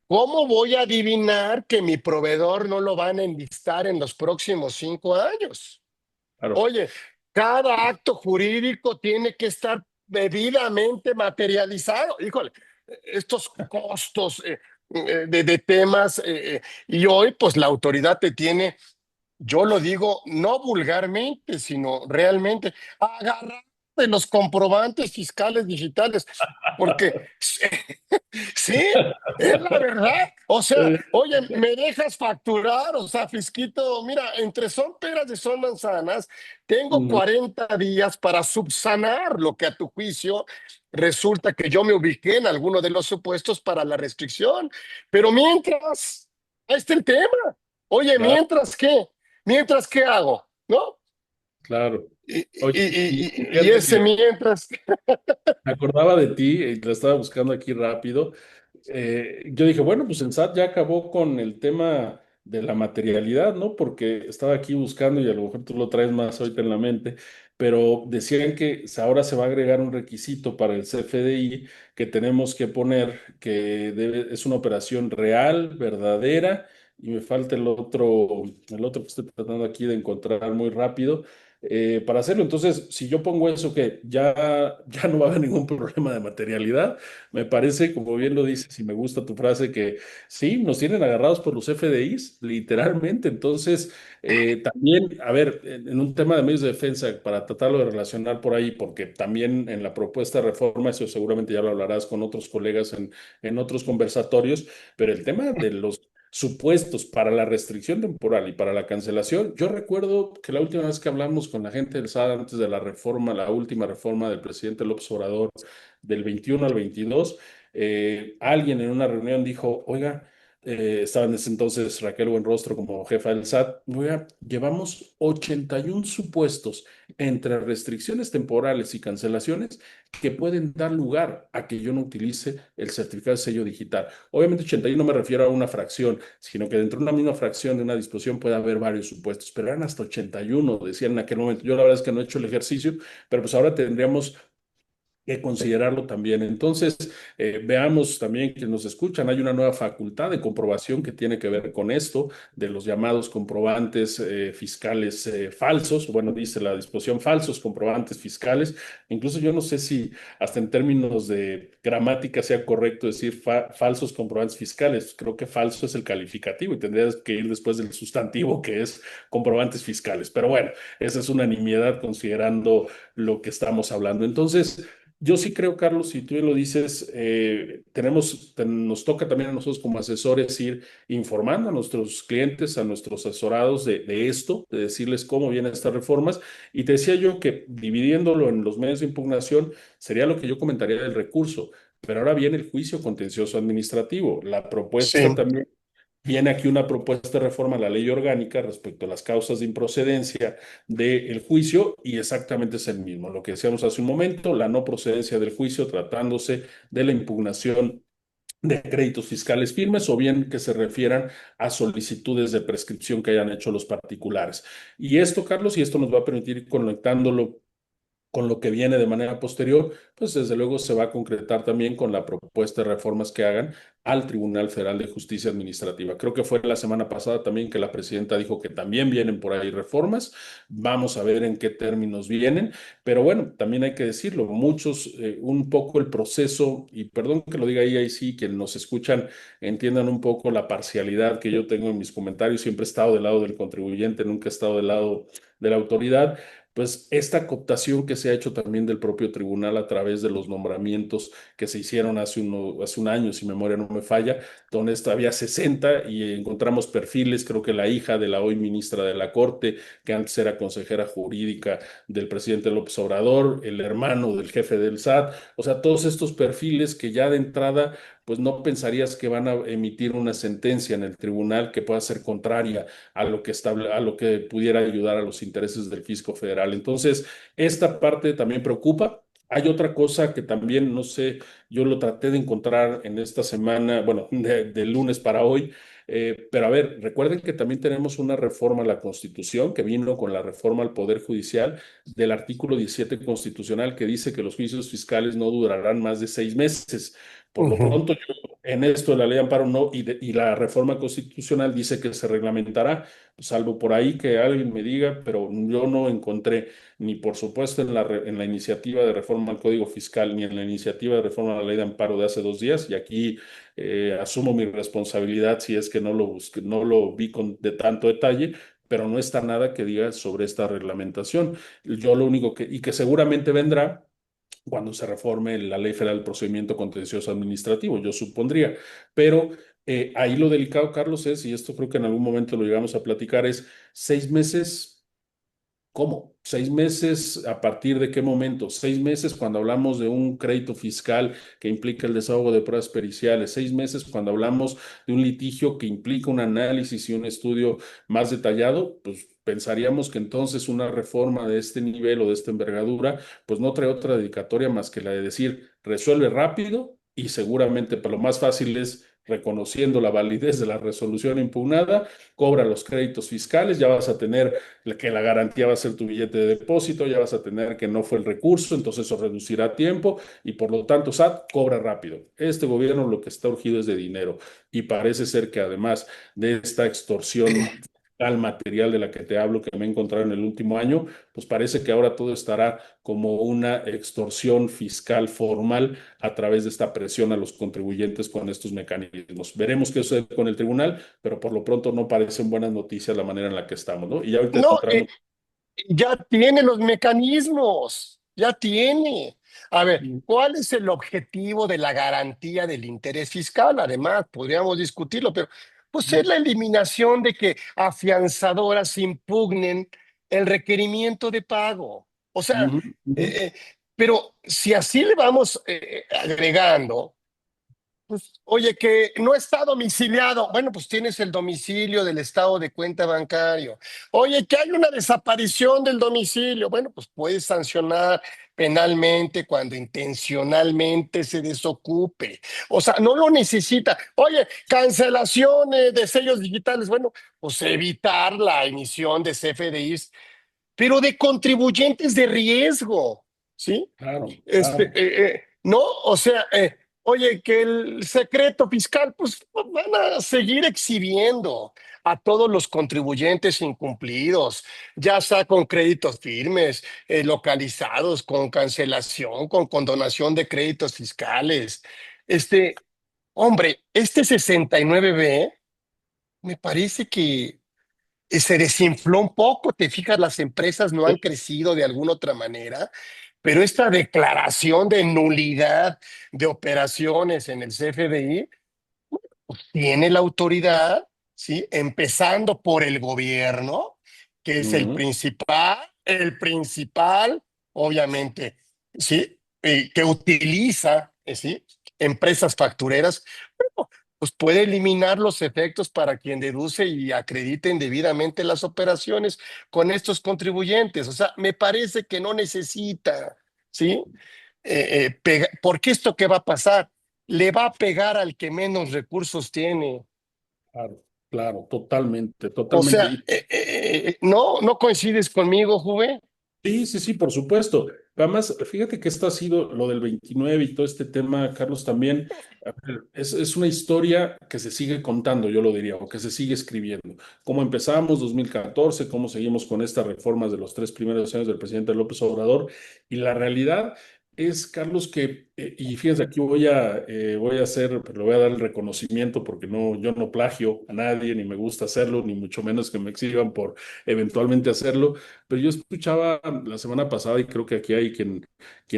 [SPEAKER 1] ¿cómo voy a adivinar que mi proveedor no lo van a enlistar en los próximos 5 años?
[SPEAKER 2] Claro.
[SPEAKER 1] Oye, cada acto jurídico tiene que estar debidamente materializado. Híjole, estos costos de temas, y hoy pues la autoridad te tiene, yo lo digo no vulgarmente, sino realmente agarrar de los comprobantes fiscales digitales, porque sí, es la verdad. O sea,
[SPEAKER 2] Eh,
[SPEAKER 1] oye, me dejas facturar, o sea, fisquito, mira, entre son peras y son manzanas, tengo
[SPEAKER 2] mm,
[SPEAKER 1] 40 días para subsanar lo que a tu juicio resulta que yo me ubiqué en alguno de los supuestos para la restricción. Pero mientras, ahí está el tema. Oye,
[SPEAKER 2] claro,
[SPEAKER 1] mientras qué hago, ¿no?
[SPEAKER 2] claro.
[SPEAKER 1] Y, y,
[SPEAKER 2] Oye, y
[SPEAKER 1] y, y
[SPEAKER 2] fíjate
[SPEAKER 1] ese
[SPEAKER 2] que
[SPEAKER 1] mientras,
[SPEAKER 2] me acordaba de ti y la estaba buscando aquí rápido. Yo dije, bueno, pues el SAT ya acabó con el tema de la materialidad, ¿no? Porque estaba aquí buscando y a lo mejor tú lo traes más ahorita en la mente, pero decían que ahora se va a agregar un requisito para el CFDI que tenemos que poner que es una operación real, verdadera, y me falta el otro que estoy tratando aquí de encontrar muy rápido para hacerlo. Entonces, si yo pongo eso, que ya no va a haber ningún problema de materialidad, me parece, como bien lo dices, y me gusta tu frase, que sí, nos tienen agarrados por los FDIs, literalmente. Entonces, también, a ver, en un tema de medios de defensa, para tratarlo de relacionar por ahí, porque también en la propuesta de reforma, eso seguramente ya lo hablarás con otros colegas en otros conversatorios, pero el tema de los supuestos para la restricción temporal y para la cancelación. Yo recuerdo que la última vez que hablamos con la gente del SAT antes de la reforma, la última reforma del presidente López Obrador del 21 al 22, alguien en una reunión dijo, oiga, estaba en ese entonces Raquel Buenrostro como jefa del SAT, oiga, llevamos 81 supuestos entre restricciones temporales y cancelaciones que pueden dar lugar a que yo no utilice el certificado de sello digital. Obviamente 81 no me refiero a una fracción, sino que dentro de una misma fracción de una disposición puede haber varios supuestos, pero eran hasta 81, decían en aquel momento. Yo la verdad es que no he hecho el ejercicio, pero pues ahora tendríamos que considerarlo también. Entonces, veamos también que nos escuchan, hay una nueva facultad de comprobación que tiene que ver con esto, de los llamados comprobantes fiscales falsos, bueno, dice la disposición falsos comprobantes fiscales. Incluso yo no sé si hasta en términos de gramática sea correcto decir falsos comprobantes fiscales. Creo que falso es el calificativo y tendrías que ir después del sustantivo que es comprobantes fiscales. Pero bueno, esa es una nimiedad considerando lo que estamos hablando. Entonces, yo sí creo, Carlos, si tú lo dices, nos toca también a nosotros como asesores ir informando a nuestros clientes, a nuestros asesorados de esto, de decirles cómo vienen estas reformas. Y te decía yo que dividiéndolo en los medios de impugnación sería lo que yo comentaría del recurso. Pero ahora viene el juicio contencioso administrativo. La propuesta
[SPEAKER 1] sí,
[SPEAKER 2] también. Viene aquí una propuesta de reforma a la ley orgánica respecto a las causas de improcedencia del juicio y exactamente es el mismo. Lo que decíamos hace un momento, la no procedencia del juicio tratándose de la impugnación de créditos fiscales firmes o bien que se refieran a solicitudes de prescripción que hayan hecho los particulares. Y esto, Carlos, y esto nos va a permitir ir conectándolo con lo que viene de manera posterior, pues desde luego se va a concretar también con la propuesta de reformas que hagan al Tribunal Federal de Justicia Administrativa. Creo que fue la semana pasada también que la presidenta dijo que también vienen por ahí reformas. Vamos a ver en qué términos vienen, pero bueno, también hay que decirlo, muchos, un poco el proceso, y perdón que lo diga ahí sí, quienes nos escuchan entiendan un poco la parcialidad que yo tengo en mis comentarios. Siempre he estado del lado del contribuyente, nunca he estado del lado de la autoridad, pues esta cooptación que se ha hecho también del propio tribunal a través de los nombramientos que se hicieron hace un año, si memoria no me falla, donde había 60 y encontramos perfiles, creo que la hija de la hoy ministra de la Corte, que antes era consejera jurídica del presidente López Obrador, el hermano del jefe del SAT, o sea, todos estos perfiles que ya de entrada, pues no pensarías que van a emitir una sentencia en el tribunal que pueda ser contraria a lo que pudiera ayudar a los intereses del fisco federal. Entonces, esta parte también preocupa. Hay otra cosa que también, no sé, yo lo traté de encontrar en esta semana, bueno, de lunes para hoy, pero a ver, recuerden que también tenemos una reforma a la Constitución que vino con la reforma al Poder Judicial del artículo 17 constitucional que dice que los juicios fiscales no durarán más de 6 meses. Por lo
[SPEAKER 1] Ujú.
[SPEAKER 2] pronto, en esto de la ley de amparo no, y la reforma constitucional dice que se reglamentará, salvo por ahí que alguien me diga, pero yo no encontré ni por supuesto en la iniciativa de reforma al Código Fiscal, ni en la iniciativa de reforma a la ley de amparo de hace 2 días, y aquí asumo mi responsabilidad si es que no lo busqué, no lo vi de tanto detalle, pero no está nada que diga sobre esta reglamentación. Yo lo único y que seguramente vendrá cuando se reforme la Ley Federal del Procedimiento Contencioso Administrativo, yo supondría. Pero ahí lo delicado, Carlos, es, y esto creo que en algún momento lo llegamos a platicar, es 6 meses. ¿Cómo? 6 meses, ¿a partir de qué momento? 6 meses cuando hablamos de un crédito fiscal que implica el desahogo de pruebas periciales. 6 meses cuando hablamos de un litigio que implica un análisis y un estudio más detallado. Pues pensaríamos que entonces una reforma de este nivel o de esta envergadura, pues no trae otra dedicatoria más que la de decir, resuelve rápido y seguramente, pero lo más fácil es reconociendo la validez de la resolución impugnada, cobra los créditos fiscales, ya vas a tener que la garantía va a ser tu billete de depósito, ya vas a tener que no fue el recurso, entonces eso reducirá tiempo y por lo tanto SAT cobra rápido. Este gobierno lo que está urgido es de dinero y parece ser que además de esta extorsión al material de la que te hablo que me he encontrado en el último año, pues parece que ahora todo estará como una extorsión fiscal formal a través de esta presión a los contribuyentes con estos mecanismos. Veremos qué sucede con el tribunal, pero por lo pronto no parecen buenas noticias la manera en la que estamos, ¿no? Y ya ahorita
[SPEAKER 1] No,
[SPEAKER 2] entrando.
[SPEAKER 1] ya tiene los mecanismos, ya tiene. A ver,
[SPEAKER 2] Mm,
[SPEAKER 1] ¿cuál es el objetivo de la garantía del interés fiscal? Además, podríamos discutirlo, pero pues es
[SPEAKER 2] mm,
[SPEAKER 1] la eliminación de que afianzadoras impugnen el requerimiento de pago. O sea,
[SPEAKER 2] ujú, ujú.
[SPEAKER 1] pero si así le vamos agregando. Pues, oye, que no está domiciliado. Bueno, pues tienes el domicilio del estado de cuenta bancario. Oye, que hay una desaparición del domicilio. Bueno, pues puedes sancionar penalmente cuando intencionalmente se desocupe. O sea, no lo necesita. Oye, cancelaciones de sellos digitales. Bueno, pues evitar la emisión de CFDIs, pero de contribuyentes de riesgo, ¿sí?
[SPEAKER 2] Claro, claro,
[SPEAKER 1] No, o sea, oye, que el secreto fiscal, pues van a seguir exhibiendo a todos los contribuyentes incumplidos, ya sea con créditos firmes, localizados, con cancelación, con condonación de créditos fiscales. Este, hombre, este 69B me parece que se desinfló un poco, te fijas, las empresas no han crecido de alguna otra manera, pero esta declaración de nulidad de operaciones en el CFDI tiene la autoridad, ¿sí? Empezando por el gobierno, que es
[SPEAKER 2] ujú,
[SPEAKER 1] el principal, obviamente, ¿sí? Que utiliza, ¿sí? Empresas factureras, bueno, pues puede eliminar los efectos para quien deduce y acrediten debidamente las operaciones con estos contribuyentes. O sea, me parece que no necesita, ¿sí? Porque esto qué va a pasar, le va a pegar al que menos recursos tiene.
[SPEAKER 2] claro, claro, totalmente,
[SPEAKER 1] O
[SPEAKER 2] totalmente.
[SPEAKER 1] sea, ¿no, no coincides conmigo, Juve?
[SPEAKER 2] Sí, sí, sí, por supuesto. Además, fíjate que esto ha sido lo del 29 y todo este tema, Carlos, también a ver, es una historia que se sigue contando, yo lo diría, o que se sigue escribiendo. Cómo empezamos 2014, cómo seguimos con estas reformas de los 3 primeros años del presidente López Obrador. Y la realidad es, Carlos, que Y fíjense, aquí voy a hacer, pero le voy a dar el reconocimiento porque no, yo no plagio a nadie, ni me gusta hacerlo, ni mucho menos que me exhiban por eventualmente hacerlo. Pero yo escuchaba la semana pasada, y creo que aquí hay quien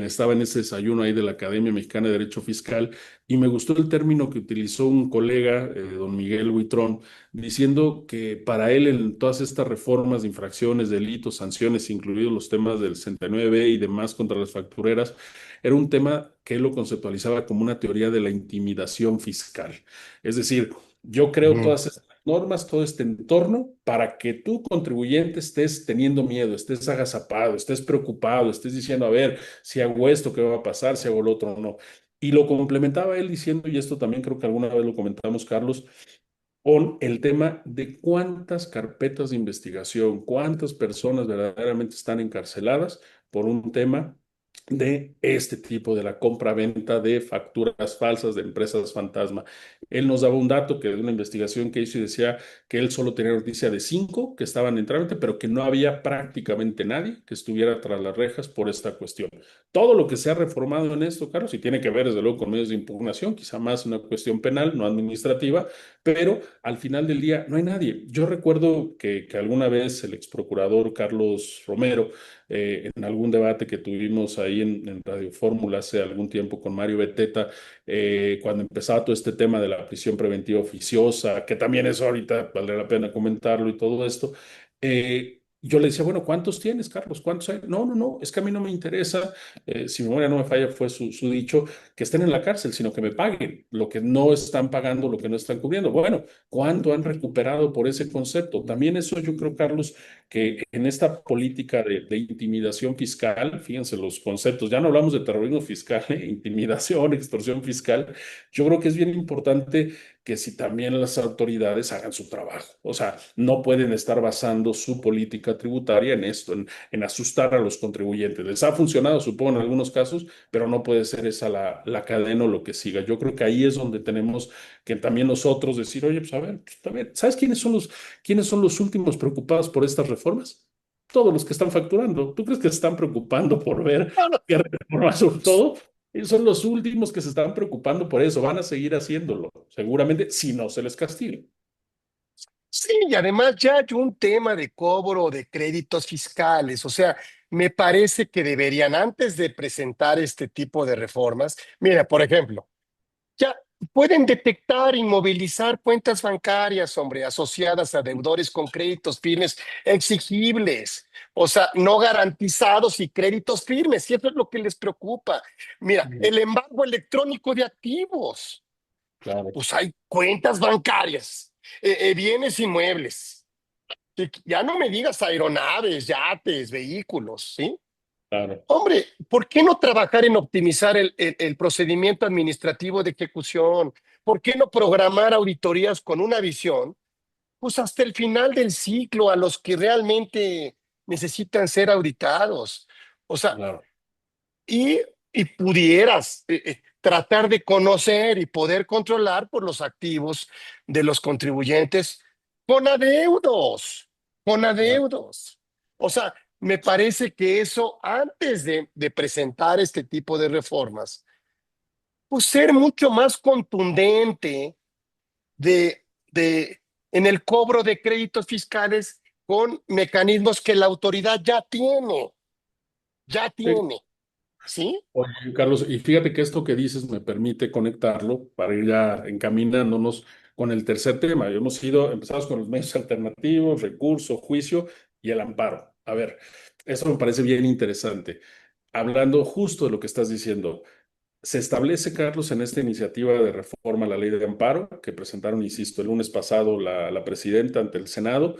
[SPEAKER 2] estaba en ese desayuno ahí de la Academia Mexicana de Derecho Fiscal, y me gustó el término que utilizó un colega, don Miguel Huitrón, diciendo que para él en todas estas reformas de infracciones, delitos, sanciones, incluidos los temas del 69 y demás contra las factureras, era un tema que él lo conceptualizaba como una teoría de la intimidación fiscal. Es decir, yo creo
[SPEAKER 1] Ujú.
[SPEAKER 2] todas estas normas, todo este entorno, para que tú, contribuyente, estés teniendo miedo, estés agazapado, estés preocupado, estés diciendo, a ver, si hago esto, ¿qué va a pasar? Si hago lo otro, no. Y lo complementaba él diciendo, y esto también creo que alguna vez lo comentamos, Carlos, con el tema de cuántas carpetas de investigación, cuántas personas verdaderamente están encarceladas por un tema de este tipo de la compra-venta de facturas falsas de empresas fantasma. Él nos daba un dato que de una investigación que hizo y decía que él solo tenía noticia de 5 que estaban en trámite, pero que no había prácticamente nadie que estuviera tras las rejas por esta cuestión. Todo lo que se ha reformado en esto, Carlos, y tiene que ver desde luego con medios de impugnación, quizá más una cuestión penal, no administrativa, pero al final del día no hay nadie. Yo recuerdo que alguna vez el ex procurador Carlos Romero, en algún debate que tuvimos ahí en Radio Fórmula hace algún tiempo con Mario Beteta, cuando empezaba todo este tema de la prisión preventiva oficiosa, que también eso ahorita vale la pena comentarlo y todo esto, yo le decía, bueno, ¿cuántos tienes, Carlos? ¿Cuántos hay? No, no, no, es que a mí no me interesa, si mi memoria no me falla, fue su dicho, que estén en la cárcel, sino que me paguen lo que no están pagando, lo que no están cubriendo. Bueno, ¿cuánto han recuperado por ese concepto? También eso yo creo, Carlos, que en esta política de intimidación fiscal, fíjense los conceptos, ya no hablamos de terrorismo fiscal, intimidación, extorsión fiscal, yo creo que es bien importante que si también las autoridades hagan su trabajo. O sea, no pueden estar basando su política tributaria en esto, en asustar a los contribuyentes. Les ha funcionado, supongo, en algunos casos, pero no puede ser esa la cadena o lo que siga. Yo creo que ahí es donde tenemos que también nosotros decir, oye, pues a ver, pues, a ver, ¿sabes quiénes son los últimos preocupados por estas reformas? Todos los que están facturando. ¿Tú crees que se están preocupando por ver
[SPEAKER 1] No, no.
[SPEAKER 2] qué reformas sobre todo? Ellos son los últimos que se están preocupando por eso. Van a seguir haciéndolo, seguramente, si no se les castiga.
[SPEAKER 1] Sí, y además ya hay un tema de cobro de créditos fiscales. O sea, me parece que deberían, antes de presentar este tipo de reformas, mira, por ejemplo, ya pueden detectar y movilizar cuentas bancarias, hombre, asociadas a deudores con créditos firmes exigibles, o sea, no garantizados y créditos firmes, y eso es lo que les preocupa. Mira,
[SPEAKER 2] Mm.
[SPEAKER 1] el embargo electrónico de activos,
[SPEAKER 2] Claro,
[SPEAKER 1] pues hay cuentas bancarias, bienes inmuebles. Que ya no me digas aeronaves, yates, vehículos, ¿sí?
[SPEAKER 2] claro,
[SPEAKER 1] Hombre, ¿por qué no trabajar en optimizar el procedimiento administrativo de ejecución? ¿Por qué no programar auditorías con una visión? Pues hasta el final del ciclo a los que realmente necesitan ser auditados. O sea,
[SPEAKER 2] claro.
[SPEAKER 1] y, y pudieras tratar de conocer y poder controlar por los activos de los contribuyentes con adeudos, con
[SPEAKER 2] Claro.
[SPEAKER 1] adeudos. O sea, me parece que eso, antes de presentar este tipo de reformas, pues ser mucho más contundente de, de, en el cobro de créditos fiscales con mecanismos que la autoridad ya
[SPEAKER 2] Sí.
[SPEAKER 1] tiene, ¿sí?
[SPEAKER 2] Oye, Carlos, y fíjate que esto que dices me permite conectarlo para ir ya encaminándonos con el tercer tema. Empezamos con los medios alternativos, recurso, juicio y el amparo. A ver, eso me parece bien interesante. Hablando justo de lo que estás diciendo, se establece, Carlos, en esta iniciativa de reforma a la ley de amparo que presentaron, insisto, el lunes pasado la presidenta ante el Senado,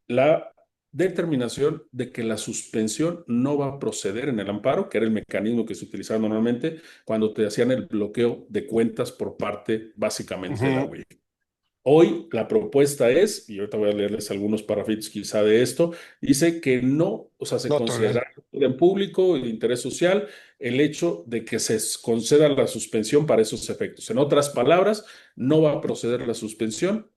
[SPEAKER 2] la determinación de que la suspensión no va a proceder en el amparo, que era el mecanismo que se utilizaba normalmente cuando te hacían el bloqueo de cuentas por parte básicamente de la
[SPEAKER 1] Ujú.
[SPEAKER 2] UIF. Hoy la propuesta es, y ahorita voy a leerles algunos párrafos quizá de esto, dice que no, o sea, se
[SPEAKER 1] No tolero.
[SPEAKER 2] considera en público y de interés social el hecho de que se conceda la suspensión para esos efectos. En otras palabras, no va a proceder la suspensión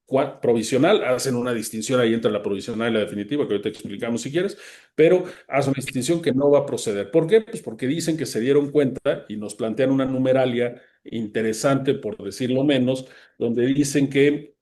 [SPEAKER 2] provisional, hacen una distinción ahí entre la provisional y la definitiva, que ahorita explicamos si quieres, pero hacen una distinción que no va a proceder. ¿Por qué? Pues porque dicen que se dieron cuenta y nos plantean una numeralia interesante, por decirlo menos, donde dicen que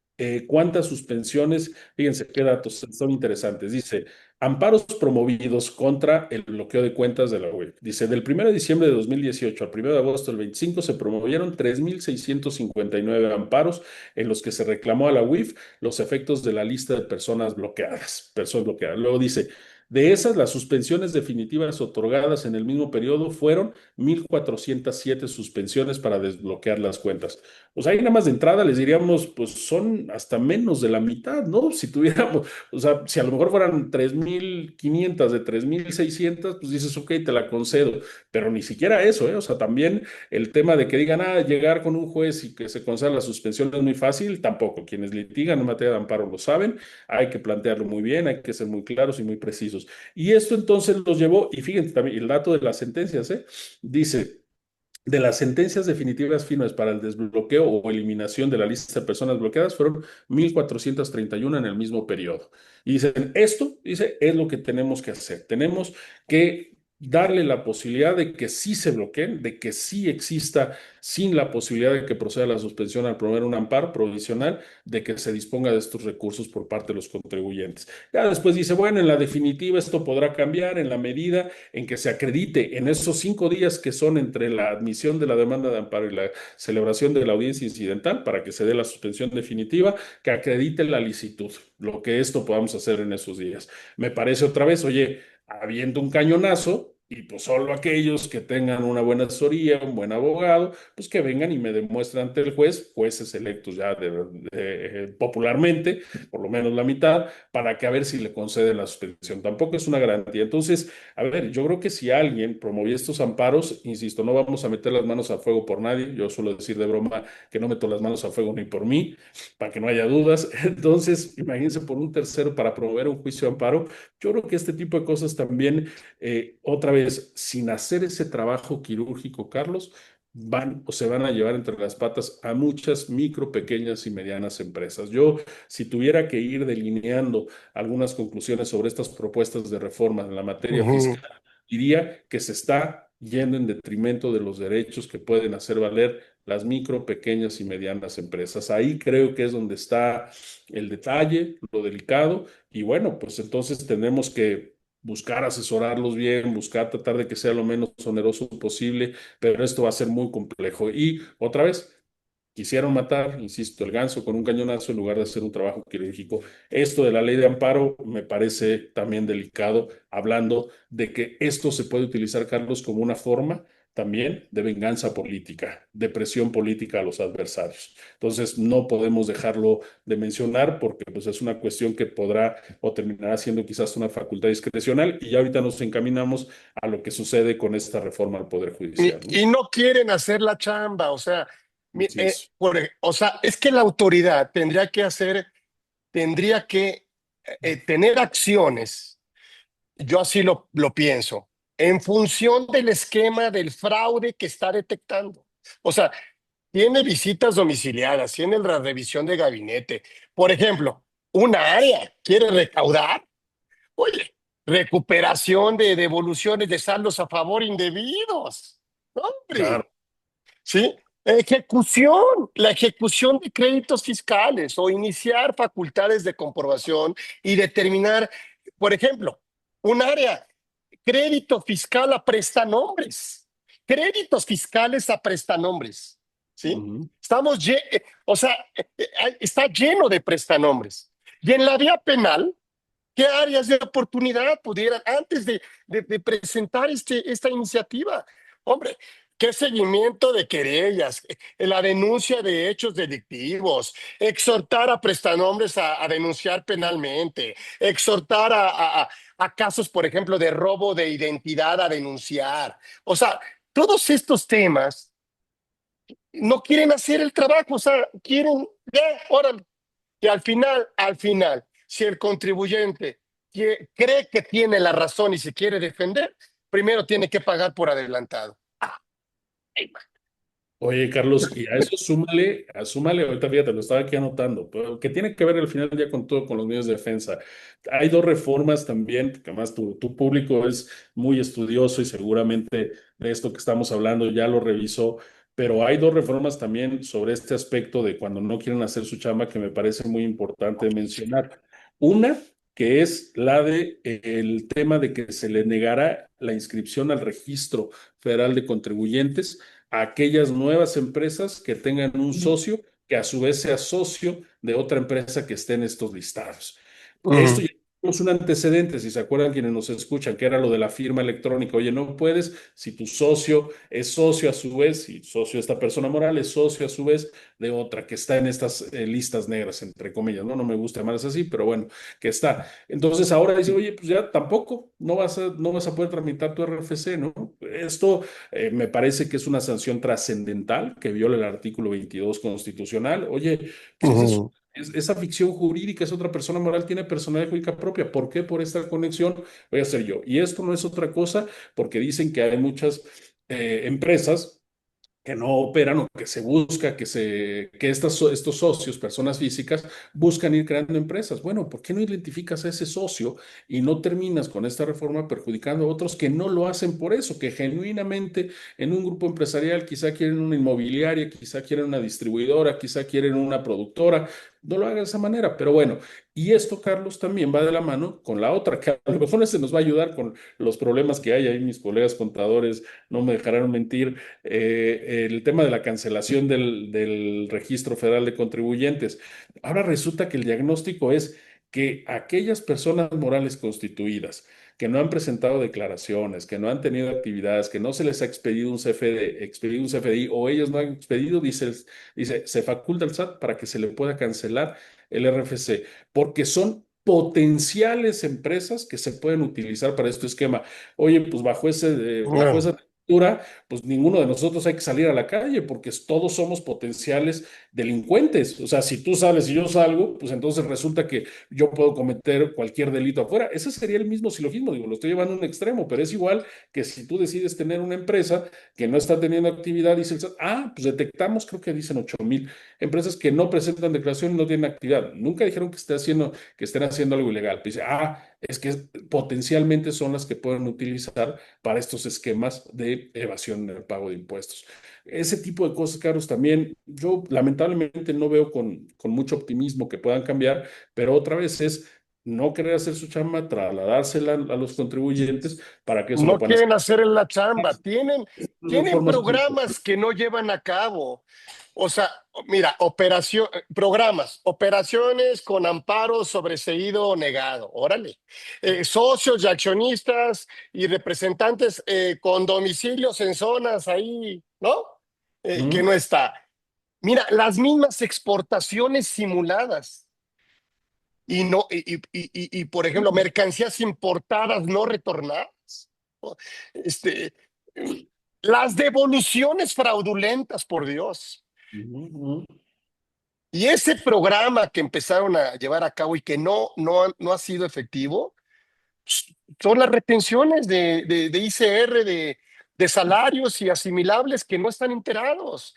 [SPEAKER 2] cuántas suspensiones, fíjense qué datos son interesantes, dice, amparos promovidos contra el bloqueo de cuentas de la web. Dice, del 1 de diciembre de 2018 al 1 de agosto del 25 se promovieron 3.659 amparos en los que se reclamó a la UIF los efectos de la lista de personas bloqueadas. Personas bloqueadas. Luego dice, de esas, las suspensiones definitivas otorgadas en el mismo periodo fueron 1.407 suspensiones para desbloquear las cuentas. Pues ahí nada más de entrada les diríamos, pues son hasta menos de la mitad, ¿no? Si tuviéramos, o sea, si a lo mejor fueran 3.500 de 3.600, pues dices, ok, te la concedo, pero ni siquiera eso, ¿eh? O sea, también el tema de que digan, llegar con un juez y que se conceda la suspensión es muy fácil, tampoco. Quienes litigan en materia de amparo lo saben, hay que plantearlo muy bien, hay que ser muy claros y muy precisos. Y esto entonces los llevó, y fíjense también el dato de las sentencias, ¿eh? Dice, de las sentencias definitivas firmes para el desbloqueo o eliminación de la lista de personas bloqueadas fueron 1.431 en el mismo periodo. Y dicen, esto, dice, es lo que tenemos que hacer. Tenemos que darle la posibilidad de que sí se bloqueen, de que sí exista sin la posibilidad de que proceda la suspensión al promover un amparo provisional, de que se disponga de estos recursos por parte de los contribuyentes. Ya después dice, bueno, en la definitiva esto podrá cambiar en la medida en que se acredite en esos 5 días que son entre la admisión de la demanda de amparo y la celebración de la audiencia incidental para que se dé la suspensión definitiva, que acredite la licitud, lo que esto podamos hacer en esos días. Me parece otra vez, oye, habiendo un cañonazo, y pues solo aquellos que tengan una buena asesoría, un buen abogado, pues que vengan y me demuestren ante el juez, jueces electos ya popularmente, por lo menos la mitad, para que a ver si le conceden la suspensión. Tampoco es una garantía. Entonces, a ver, yo creo que si alguien promovía estos amparos, insisto, no vamos a meter las manos a fuego por nadie. Yo suelo decir de broma que no meto las manos a fuego ni por mí, para que no haya dudas. Entonces, imagínense por un tercero para promover un juicio de amparo. Yo creo que este tipo de cosas también, otra vez, sin hacer ese trabajo quirúrgico, Carlos, van o se van a llevar entre las patas a muchas micro, pequeñas y medianas empresas. Yo, si tuviera que ir delineando algunas conclusiones sobre estas propuestas de reforma en la materia
[SPEAKER 1] Ujú.
[SPEAKER 2] fiscal, diría que se está yendo en detrimento de los derechos que pueden hacer valer las micro, pequeñas y medianas empresas. Ahí creo que es donde está el detalle, lo delicado, y bueno, pues entonces tenemos que buscar asesorarlos bien, buscar tratar de que sea lo menos oneroso posible, pero esto va a ser muy complejo. Y otra vez, quisieron matar, insisto, el ganso con un cañonazo en lugar de hacer un trabajo quirúrgico. Esto de la ley de amparo me parece también delicado, hablando de que esto se puede utilizar, Carlos, como una forma también de venganza política, de presión política a los adversarios. Entonces, no podemos dejarlo de mencionar porque pues, es una cuestión que podrá o terminará siendo quizás una facultad discrecional y ya ahorita nos encaminamos a lo que sucede con esta reforma al Poder Judicial, ¿no?
[SPEAKER 1] Y no quieren hacer la chamba, o sea,
[SPEAKER 2] Así es.
[SPEAKER 1] o sea, es que la autoridad tendría que tener acciones, yo así lo pienso, en función del esquema del fraude que está detectando. O sea, tiene visitas domiciliadas, tiene la revisión de gabinete. Por ejemplo, una área quiere recaudar, oye, recuperación de devoluciones de saldos a favor indebidos.
[SPEAKER 2] Claro.
[SPEAKER 1] Hombre, ¿sí? La ejecución de créditos fiscales o iniciar facultades de comprobación y determinar, por ejemplo, un área, crédito fiscal a prestanombres, créditos fiscales a prestanombres, ¿sí?
[SPEAKER 2] Ujú.
[SPEAKER 1] O sea, está lleno de prestanombres. Y en la vía penal, ¿qué áreas de oportunidad pudieran, antes de presentar esta iniciativa? Hombre, ¿qué seguimiento de querellas? La denuncia de hechos delictivos, exhortar a prestanombres a denunciar penalmente, exhortar a casos, por ejemplo, de robo de identidad a denunciar. O sea, todos estos temas no quieren hacer el trabajo, o sea, quieren, ya, órale, que al final, si el contribuyente cree que tiene la razón y se quiere defender, primero tiene que pagar por adelantado.
[SPEAKER 2] Oye, Carlos, y a eso súmale, ahorita fíjate, lo estaba aquí anotando, pero que tiene que ver al final ya con todo, con los medios de defensa. Hay dos reformas también, que además tu público es muy estudioso y seguramente de esto que estamos hablando ya lo revisó, pero hay dos reformas también sobre este aspecto de cuando no quieren hacer su chamba que me parece muy importante mencionar. Una, que es la de el tema de que se le negará la inscripción al Registro Federal de Contribuyentes a aquellas nuevas empresas que tengan un socio que a su vez sea socio de otra empresa que esté en estos listados. Esto
[SPEAKER 1] Ujú,
[SPEAKER 2] ya tenemos un antecedente, si se acuerdan quienes nos escuchan, que era lo de la firma electrónica. Oye, no puedes, si tu socio es socio a su vez, si socio de esta persona moral es socio a su vez de otra que está en estas listas negras, entre comillas, ¿no? No me gusta llamarlas así, pero bueno, que está. Entonces ahora dice, oye, pues ya tampoco, no vas a poder tramitar tu RFC, ¿no? Esto me parece que es una sanción trascendental que viola el artículo 22 constitucional. Oye, pues
[SPEAKER 1] ujú.
[SPEAKER 2] esa ficción jurídica es otra persona moral, tiene personalidad jurídica propia. ¿Por qué? Por esta conexión voy a ser yo. Y esto no es otra cosa porque dicen que hay muchas empresas que no operan o que se busca que estos socios, personas físicas, buscan ir creando empresas. Bueno, ¿por qué no identificas a ese socio y no terminas con esta reforma perjudicando a otros que no lo hacen por eso, que genuinamente en un grupo empresarial quizá quieren una inmobiliaria, quizá quieren una distribuidora, quizá quieren una productora? No lo hagan de esa manera, pero bueno, y esto, Carlos, también va de la mano con la otra, que a lo mejor se nos va a ayudar con los problemas que hay ahí, mis colegas contadores no me dejarán mentir, el tema de la cancelación del Registro Federal de Contribuyentes. Ahora resulta que el diagnóstico es que aquellas personas morales constituidas que no han presentado declaraciones, que no han tenido actividades, que no se les ha expedido un CFDI o ellos no han expedido, dice, se faculta al SAT para que se le pueda cancelar el RFC, porque son potenciales empresas que se pueden utilizar para este esquema. Oye, pues bajo
[SPEAKER 1] Ah,
[SPEAKER 2] esa textura, pues ninguno de nosotros hay que salir a la calle porque todos somos potenciales delincuentes. O sea, si tú sales y yo salgo, pues entonces resulta que yo puedo cometer cualquier delito afuera. Ese sería el mismo silogismo, digo, lo estoy llevando a un extremo, pero es igual que si tú decides tener una empresa que no está teniendo actividad, dice el SAT, pues detectamos, creo que dicen 8,000 empresas que no presentan declaración y no tienen actividad. Nunca dijeron que estén haciendo algo ilegal. Pues dice, es que potencialmente son las que pueden utilizar para estos esquemas de evasión en el pago de impuestos. Ese tipo de cosas, Carlos, también yo lamentablemente no veo con mucho optimismo que puedan cambiar, pero otra vez es no querer hacer su chamba, trasladársela a los contribuyentes para que eso lo
[SPEAKER 1] no
[SPEAKER 2] puedan hacer.
[SPEAKER 1] quieren hacer en la chamba, tienen
[SPEAKER 2] Reformas.
[SPEAKER 1] programas que no llevan a cabo. O sea, mira, programas, operaciones con amparo sobreseído o negado, órale. Socios y accionistas y representantes con domicilios en zonas ahí, ¿no? Que no está. Mira, las mismas exportaciones simuladas y no, por ejemplo, mercancías importadas no retornadas. ¿No? Este, las devoluciones fraudulentas, por Dios.
[SPEAKER 2] Ujú,
[SPEAKER 1] Y ese programa que empezaron a llevar a cabo y que no ha sido efectivo, son las retenciones de ICR, de salarios y asimilables que no están enterados.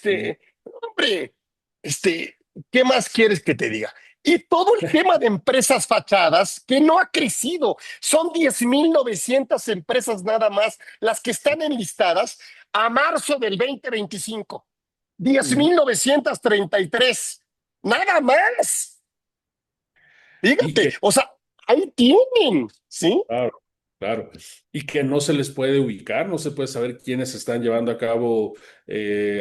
[SPEAKER 2] ujú,
[SPEAKER 1] Hombre, este, ¿qué más quieres que te diga? Y todo el tema de empresas fachadas que no ha crecido. Son 10,900 empresas nada más las que están enlistadas a marzo del 2025. diez
[SPEAKER 2] ujú.
[SPEAKER 1] mil novecientos treinta y tres. Nada más.
[SPEAKER 2] Y
[SPEAKER 1] Fíjate,
[SPEAKER 2] que
[SPEAKER 1] o sea, ahí tienen, ¿sí?
[SPEAKER 2] Claro, claro. Y que no se les puede ubicar, no se puede saber quiénes están llevando a cabo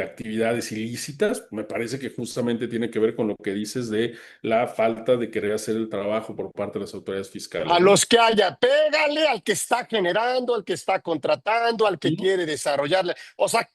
[SPEAKER 2] actividades ilícitas. Me parece que justamente tiene que ver con lo que dices de la falta de querer hacer el trabajo por parte de las autoridades
[SPEAKER 1] A
[SPEAKER 2] fiscales, ¿no?
[SPEAKER 1] los que haya, pégale al que está generando, al que está contratando, al que
[SPEAKER 2] Ujú.
[SPEAKER 1] quiere desarrollarle. O sea,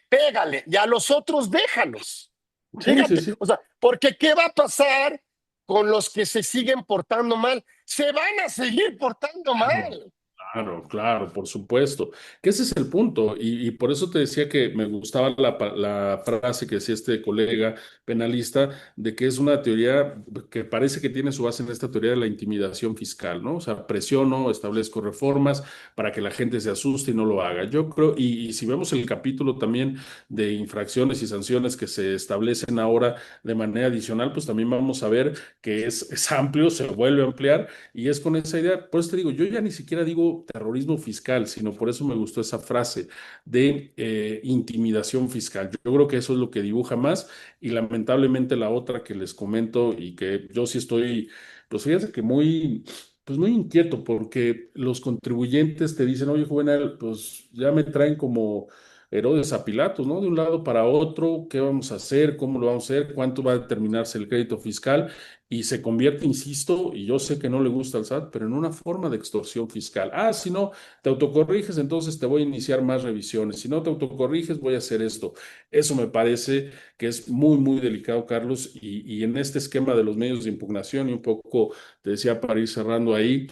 [SPEAKER 1] pégale y a los otros déjalos.
[SPEAKER 2] Sí, sí,
[SPEAKER 1] Fíjate,
[SPEAKER 2] sí.
[SPEAKER 1] o sea, porque ¿qué va a pasar con los que se siguen portando mal? Se van a seguir portando
[SPEAKER 2] Claro,
[SPEAKER 1] mal.
[SPEAKER 2] Claro, claro, por supuesto. Que ese es el punto. Y por eso te decía que me gustaba la frase que decía este colega penalista de que es una teoría que parece que tiene su base en esta teoría de la intimidación fiscal, ¿no? O sea, presiono, establezco reformas para que la gente se asuste y no lo haga. Yo creo, y si vemos el capítulo también de infracciones y sanciones que se establecen ahora de manera adicional, pues también vamos a ver que es amplio, se vuelve a ampliar y es con esa idea, por eso te digo, yo ya ni siquiera digo terrorismo fiscal, sino por eso me gustó esa frase de intimidación fiscal. Yo creo que eso es lo que dibuja más y lamentablemente la otra que les comento y que yo sí estoy, pues fíjate que muy, pues muy inquieto porque los contribuyentes te dicen, oye, Juvenal, pues ya me traen como Herodes a Pilatos, ¿no? De un lado para otro, ¿qué vamos a hacer? ¿Cómo lo vamos a hacer? ¿Cuánto va a determinarse el crédito fiscal? Y se convierte, insisto, y yo sé que no le gusta al SAT, pero en una forma de extorsión fiscal. Ah, si no te autocorriges, entonces te voy a iniciar más revisiones. Si no te autocorriges, voy a hacer esto. Eso me parece que es muy, muy delicado, Carlos, y en este esquema de los medios de impugnación, y un poco te decía para ir cerrando ahí,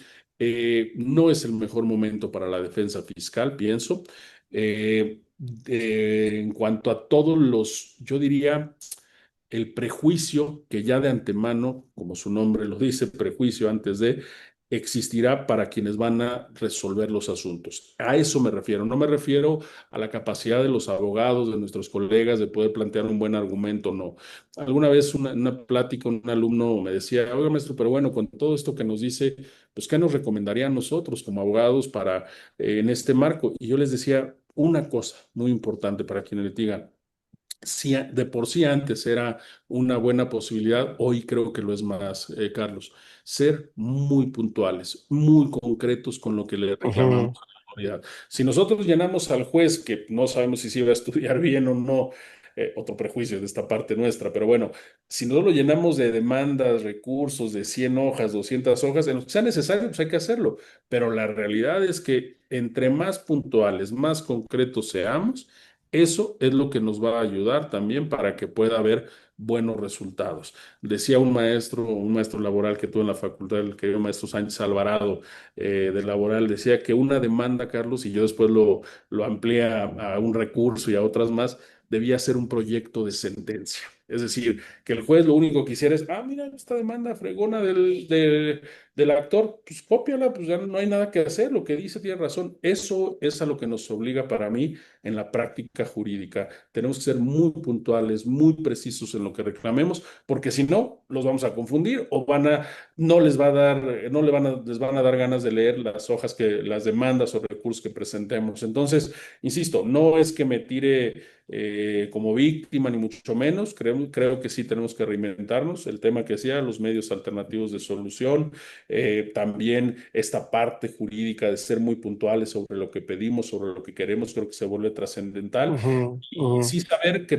[SPEAKER 2] no es el mejor momento para la defensa fiscal, pienso. En cuanto a todos los, yo diría el prejuicio que ya de antemano, como su nombre lo dice, prejuicio antes de, existirá para quienes van a resolver los asuntos. A eso me refiero. No me refiero a la capacidad de los abogados, de nuestros colegas, de poder plantear un buen argumento, no. Alguna vez una plática, un alumno me decía, oiga, maestro, pero bueno, con todo esto que nos dice, pues, ¿qué nos recomendaría a nosotros como abogados para en este marco? Y yo les decía una cosa muy importante para quienes le digan, si de por sí antes era una buena posibilidad, hoy creo que lo es más, Carlos, ser muy puntuales, muy concretos con lo que le reclamamos
[SPEAKER 1] Ujú,
[SPEAKER 2] a la autoridad. Si nosotros llenamos al juez, que no sabemos si se va a estudiar bien o no, otro prejuicio de esta parte nuestra, pero bueno, si no lo llenamos de demandas, recursos, de 100 hojas, 200 hojas, en lo que sea necesario, pues hay que hacerlo. Pero la realidad es que entre más puntuales, más concretos seamos, eso es lo que nos va a ayudar también para que pueda haber buenos resultados. Decía un maestro laboral que tuve en la facultad, el querido maestro Sánchez Alvarado, de laboral, decía que una demanda, Carlos, y yo después lo amplié a un recurso y a otras más, debía ser un proyecto de sentencia. Es decir, que el juez lo único que hiciera es, ah, mira, esta demanda fregona del actor, pues cópiala, pues ya no hay nada que hacer, lo que dice tiene razón. Eso es a lo que nos obliga para mí en la práctica jurídica. Tenemos que ser muy puntuales, muy precisos en lo que reclamemos, porque si no, los vamos a confundir o no les va a dar, no les van a dar ganas de leer las hojas las demandas o recursos que presentemos. Entonces, insisto, no es que me tire como víctima, ni mucho menos. Creo que sí tenemos que reinventarnos. El tema que decía, los medios alternativos de solución, también esta parte jurídica de ser muy puntuales sobre lo que pedimos, sobre lo que queremos, creo que se vuelve trascendental.
[SPEAKER 1] ujú,
[SPEAKER 2] Y
[SPEAKER 1] ujú,
[SPEAKER 2] sí saber que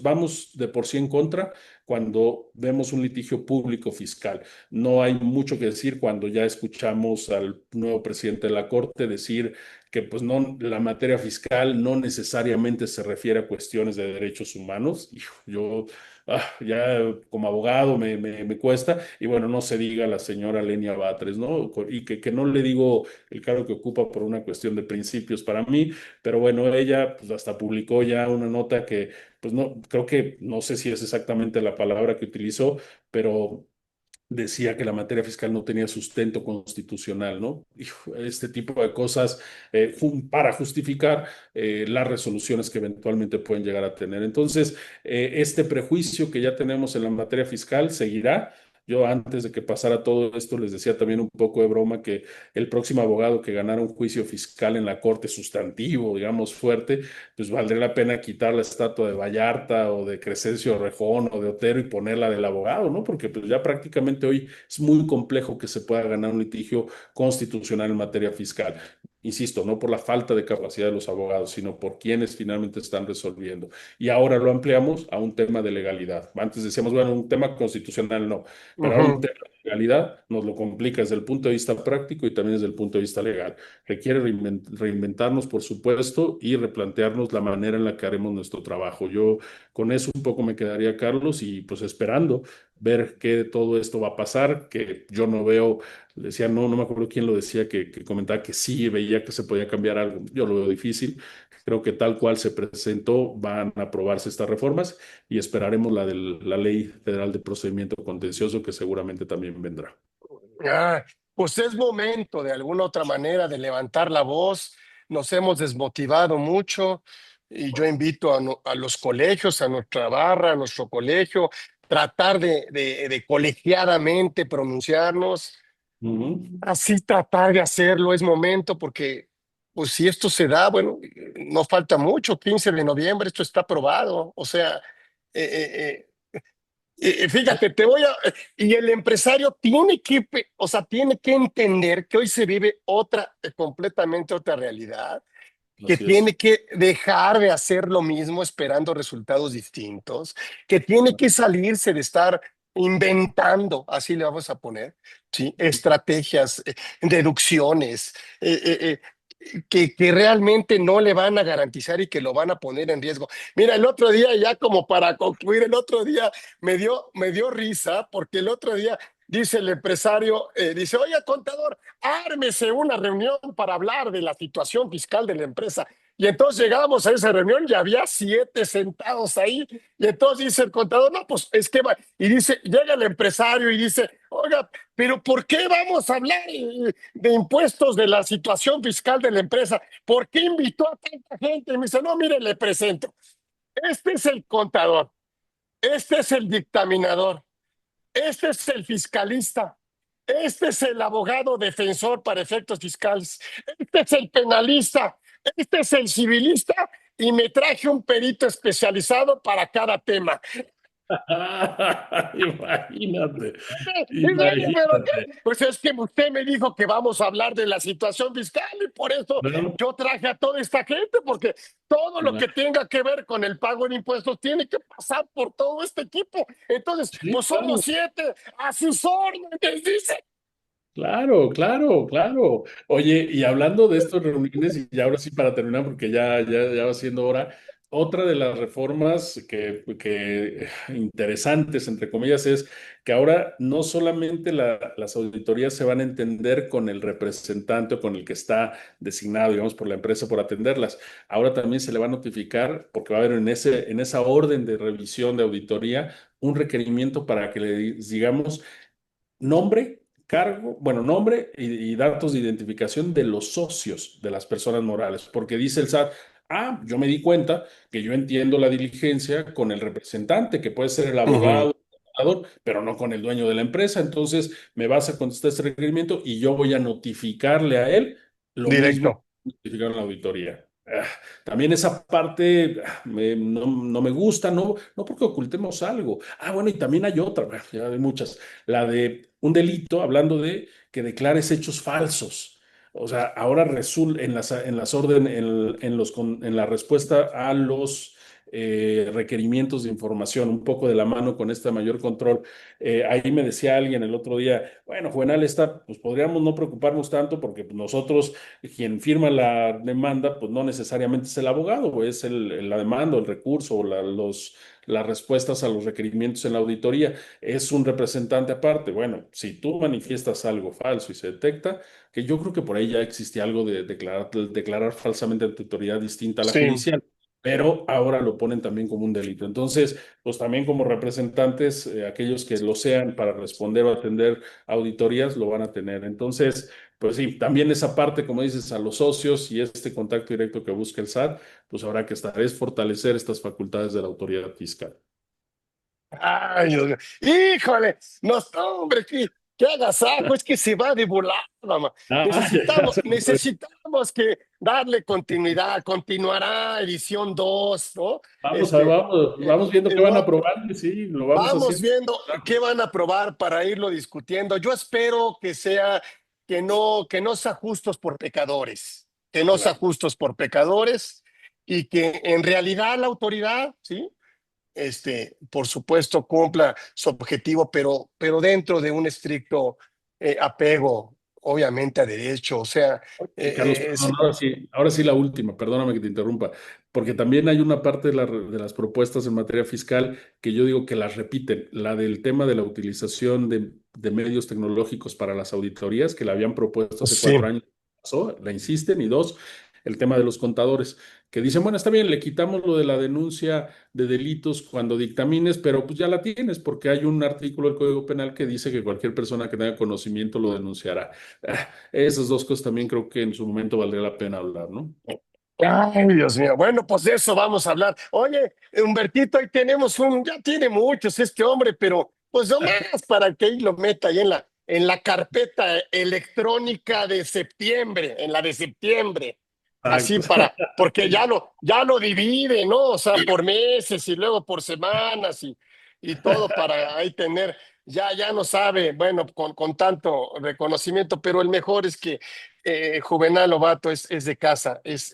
[SPEAKER 2] vamos de por sí en contra cuando vemos un litigio público fiscal. No hay mucho que decir cuando ya escuchamos al nuevo presidente de la Corte decir que pues no, la materia fiscal no necesariamente se refiere a cuestiones de derechos humanos. Hijo, yo ya como abogado me cuesta, y bueno, no se diga la señora Lenia Batres, ¿no? Y que no le digo el cargo que ocupa por una cuestión de principios para mí, pero bueno, ella pues hasta publicó ya una nota que pues no, creo que no sé si es exactamente la palabra que utilizó, pero decía que la materia fiscal no tenía sustento constitucional, ¿no? Este tipo de cosas para justificar las resoluciones que eventualmente pueden llegar a tener. Entonces, este prejuicio que ya tenemos en la materia fiscal seguirá. Yo antes de que pasara todo esto les decía también un poco de broma que el próximo abogado que ganara un juicio fiscal en la corte sustantivo, digamos fuerte, pues valdría la pena quitar la estatua de Vallarta o de Crescencio Rejón o de Otero y ponerla del abogado, ¿no? Porque pues ya prácticamente hoy es muy complejo que se pueda ganar un litigio constitucional en materia fiscal. Insisto, no por la falta de capacidad de los abogados, sino por quienes finalmente están resolviendo. Y ahora lo ampliamos a un tema de legalidad. Antes decíamos, bueno, un tema constitucional no, pero ahora un
[SPEAKER 1] ujú,
[SPEAKER 2] tema de legalidad nos lo complica desde el punto de vista práctico y también desde el punto de vista legal. Requiere reinventarnos, por supuesto, y replantearnos la manera en la que haremos nuestro trabajo. Yo con eso un poco me quedaría, Carlos, y pues esperando ver qué de todo esto va a pasar, que yo no veo, decía, no me acuerdo quién lo decía, que comentaba que sí veía que se podía cambiar algo. Yo lo veo difícil. Creo que tal cual se presentó, van a aprobarse estas reformas y esperaremos la Ley Federal de Procedimiento Contencioso, que seguramente también vendrá.
[SPEAKER 1] Ah, pues es momento de alguna otra manera de levantar la voz. Nos hemos desmotivado mucho y yo invito a los colegios, a nuestra barra, a nuestro colegio, tratar de colegiadamente pronunciarnos,
[SPEAKER 2] Ujú.
[SPEAKER 1] así tratar de hacerlo. Es momento porque, pues si esto se da, bueno, no falta mucho, 15 de noviembre, esto está aprobado. O sea, eh, fíjate, y el empresario tiene o sea, tiene que entender que hoy se vive completamente otra realidad, que
[SPEAKER 2] Así es.
[SPEAKER 1] tiene que dejar de hacer lo mismo esperando resultados distintos, que tiene que salirse de estar inventando, así le vamos a poner, ¿sí? Estrategias, deducciones, que realmente no le van a garantizar y que lo van a poner en riesgo. Mira, el otro día, ya como para concluir, el otro día me dio risa porque el otro día dice el empresario, dice, oye, contador, ármese una reunión para hablar de la situación fiscal de la empresa. Y entonces llegamos a esa reunión y había 7 sentados ahí. Y entonces dice el contador, no, pues es que va. Y dice, llega el empresario y dice, oiga, pero ¿por qué vamos a hablar de impuestos de la situación fiscal de la empresa? ¿Por qué invitó a tanta gente? Y me dice, no, mire, le presento. Este es el contador, este es el dictaminador, este es el fiscalista. Este es el abogado defensor para efectos fiscales. Este es el penalista. Este es el civilista. Y me traje un perito especializado para cada tema.
[SPEAKER 2] Imagínate,
[SPEAKER 1] Oye, pero
[SPEAKER 2] imagínate.
[SPEAKER 1] qué, pues es que usted me dijo que vamos a hablar de la situación fiscal y por eso
[SPEAKER 2] Bueno,
[SPEAKER 1] yo traje a toda esta gente, porque todo lo que tenga que ver con el pago de impuestos tiene que pasar por todo este equipo. Entonces,
[SPEAKER 2] sí,
[SPEAKER 1] pues somos
[SPEAKER 2] claro.
[SPEAKER 1] 7 a sus órdenes, dice.
[SPEAKER 2] Claro, claro, claro. Oye, y hablando de estas reuniones, y ahora sí para terminar, porque ya va siendo hora, otra de las reformas que interesantes, entre comillas, es que ahora no solamente las auditorías se van a entender con el representante o con el que está designado, digamos, por la empresa por atenderlas, ahora también se le va a notificar, porque va a haber en esa orden de revisión de auditoría un requerimiento para que le digamos nombre, cargo, bueno, nombre y datos de identificación de los socios de las personas morales, porque dice el SAT, yo me di cuenta que yo entiendo la diligencia con el representante, que puede ser el
[SPEAKER 1] Ujú.
[SPEAKER 2] abogado, el contador, pero no con el dueño de la empresa, entonces me vas a contestar este requerimiento y yo voy a notificarle a él lo mismo
[SPEAKER 1] Directo.
[SPEAKER 2] que notificaron a la auditoría. También esa parte no me gusta, no porque ocultemos algo. Bueno, y también hay otra, bueno, ya hay muchas, la de un delito, hablando de que declares hechos falsos. O sea, ahora resulta en las órdenes, en la respuesta a los requerimientos de información, un poco de la mano con este mayor control. Ahí me decía alguien el otro día, bueno, Juvenal, pues podríamos no preocuparnos tanto porque pues, nosotros, quien firma la demanda, pues no necesariamente es el abogado, es la demanda, el recurso, las respuestas a los requerimientos en la auditoría es un representante aparte. Bueno, si tú manifiestas algo falso y se detecta, que yo creo que por ahí ya existía algo de declarar falsamente ante autoridad distinta a la
[SPEAKER 1] Sí,
[SPEAKER 2] judicial, pero ahora lo ponen también como un delito. Entonces, pues también como representantes, aquellos que lo sean para responder o atender auditorías, lo van a tener. Entonces, pues sí, también esa parte, como dices, a los socios y este contacto directo que busca el SAT, pues habrá que estar, es fortalecer estas facultades de la autoridad fiscal.
[SPEAKER 1] ay, Dios mío. Híjole, no, hombre, qué agasajo, es que se va de volada, mamá.
[SPEAKER 2] Ya
[SPEAKER 1] Necesitamos,
[SPEAKER 2] se me fue.
[SPEAKER 1] necesitamos que darle continuidad, continuará edición 2, ¿no?
[SPEAKER 2] Vamos viendo qué
[SPEAKER 1] El
[SPEAKER 2] van a
[SPEAKER 1] nuevo,
[SPEAKER 2] aprobar y sí, lo vamos
[SPEAKER 1] vamos
[SPEAKER 2] haciendo.
[SPEAKER 1] viendo qué van a aprobar para irlo discutiendo. Yo espero que no sea justos por pecadores, que no sea
[SPEAKER 2] Claro.
[SPEAKER 1] justos por pecadores y que en realidad la autoridad, ¿sí? Por supuesto, cumpla su objetivo, pero dentro de un estricto apego, obviamente, a derecho. O sea,
[SPEAKER 2] Y Carlos, perdón,
[SPEAKER 1] sí.
[SPEAKER 2] ahora sí la última, perdóname que te interrumpa. porque también hay una parte de las propuestas en materia fiscal que yo digo que las repiten, la del tema de la utilización de medios tecnológicos para las auditorías, que la habían propuesto hace
[SPEAKER 1] Sí.
[SPEAKER 2] 4 años, pasó, la insisten, y dos, el tema de los contadores, que dicen, bueno, está bien, le quitamos lo de la denuncia de delitos cuando dictamines, pero pues ya la tienes, porque hay un artículo del Código Penal que dice que cualquier persona que tenga conocimiento lo denunciará. Esas dos cosas también creo que en su momento valdría la pena hablar, ¿no?
[SPEAKER 1] Ay, Dios mío. Bueno, pues de eso vamos a hablar. Oye, Humbertito, ahí tenemos ya tiene muchos este hombre, pero pues nomás para que ahí lo meta ahí en la carpeta electrónica de septiembre, en la de septiembre. Así
[SPEAKER 2] Exacto.
[SPEAKER 1] porque ya lo divide, ¿no? O sea, por meses y luego por semanas y todo para ahí tener, ya no sabe, bueno, con tanto reconocimiento, pero el mejor es que Juvenal Lobato es de casa, es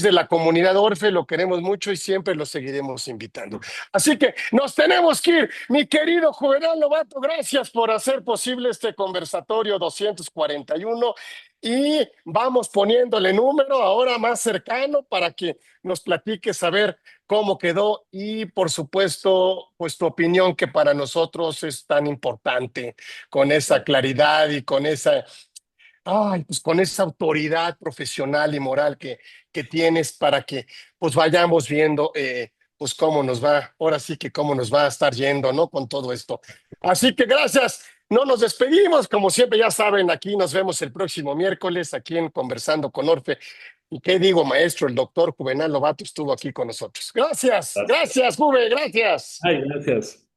[SPEAKER 1] de la comunidad Orfe, lo queremos mucho y siempre lo seguiremos invitando. Así que nos tenemos que ir. Mi querido Juvenal Lobato, gracias por hacer posible este conversatorio 241 y vamos poniéndole número ahora más cercano para que nos platiques a ver cómo quedó y por supuesto, pues tu opinión que para nosotros es tan importante con esa claridad y pues con esa autoridad profesional y moral que tienes para que pues vayamos viendo pues cómo nos va, ahora sí que cómo nos va a estar yendo, ¿no? Con todo esto. Así que gracias. No nos despedimos, como siempre ya saben, aquí nos vemos el próximo miércoles, aquí en Conversando con Orfe. ¿Y qué digo, maestro? El doctor Juvenal Lobato estuvo aquí con nosotros. Gracias, gracias, Juve, gracias.
[SPEAKER 2] Ay, gracias.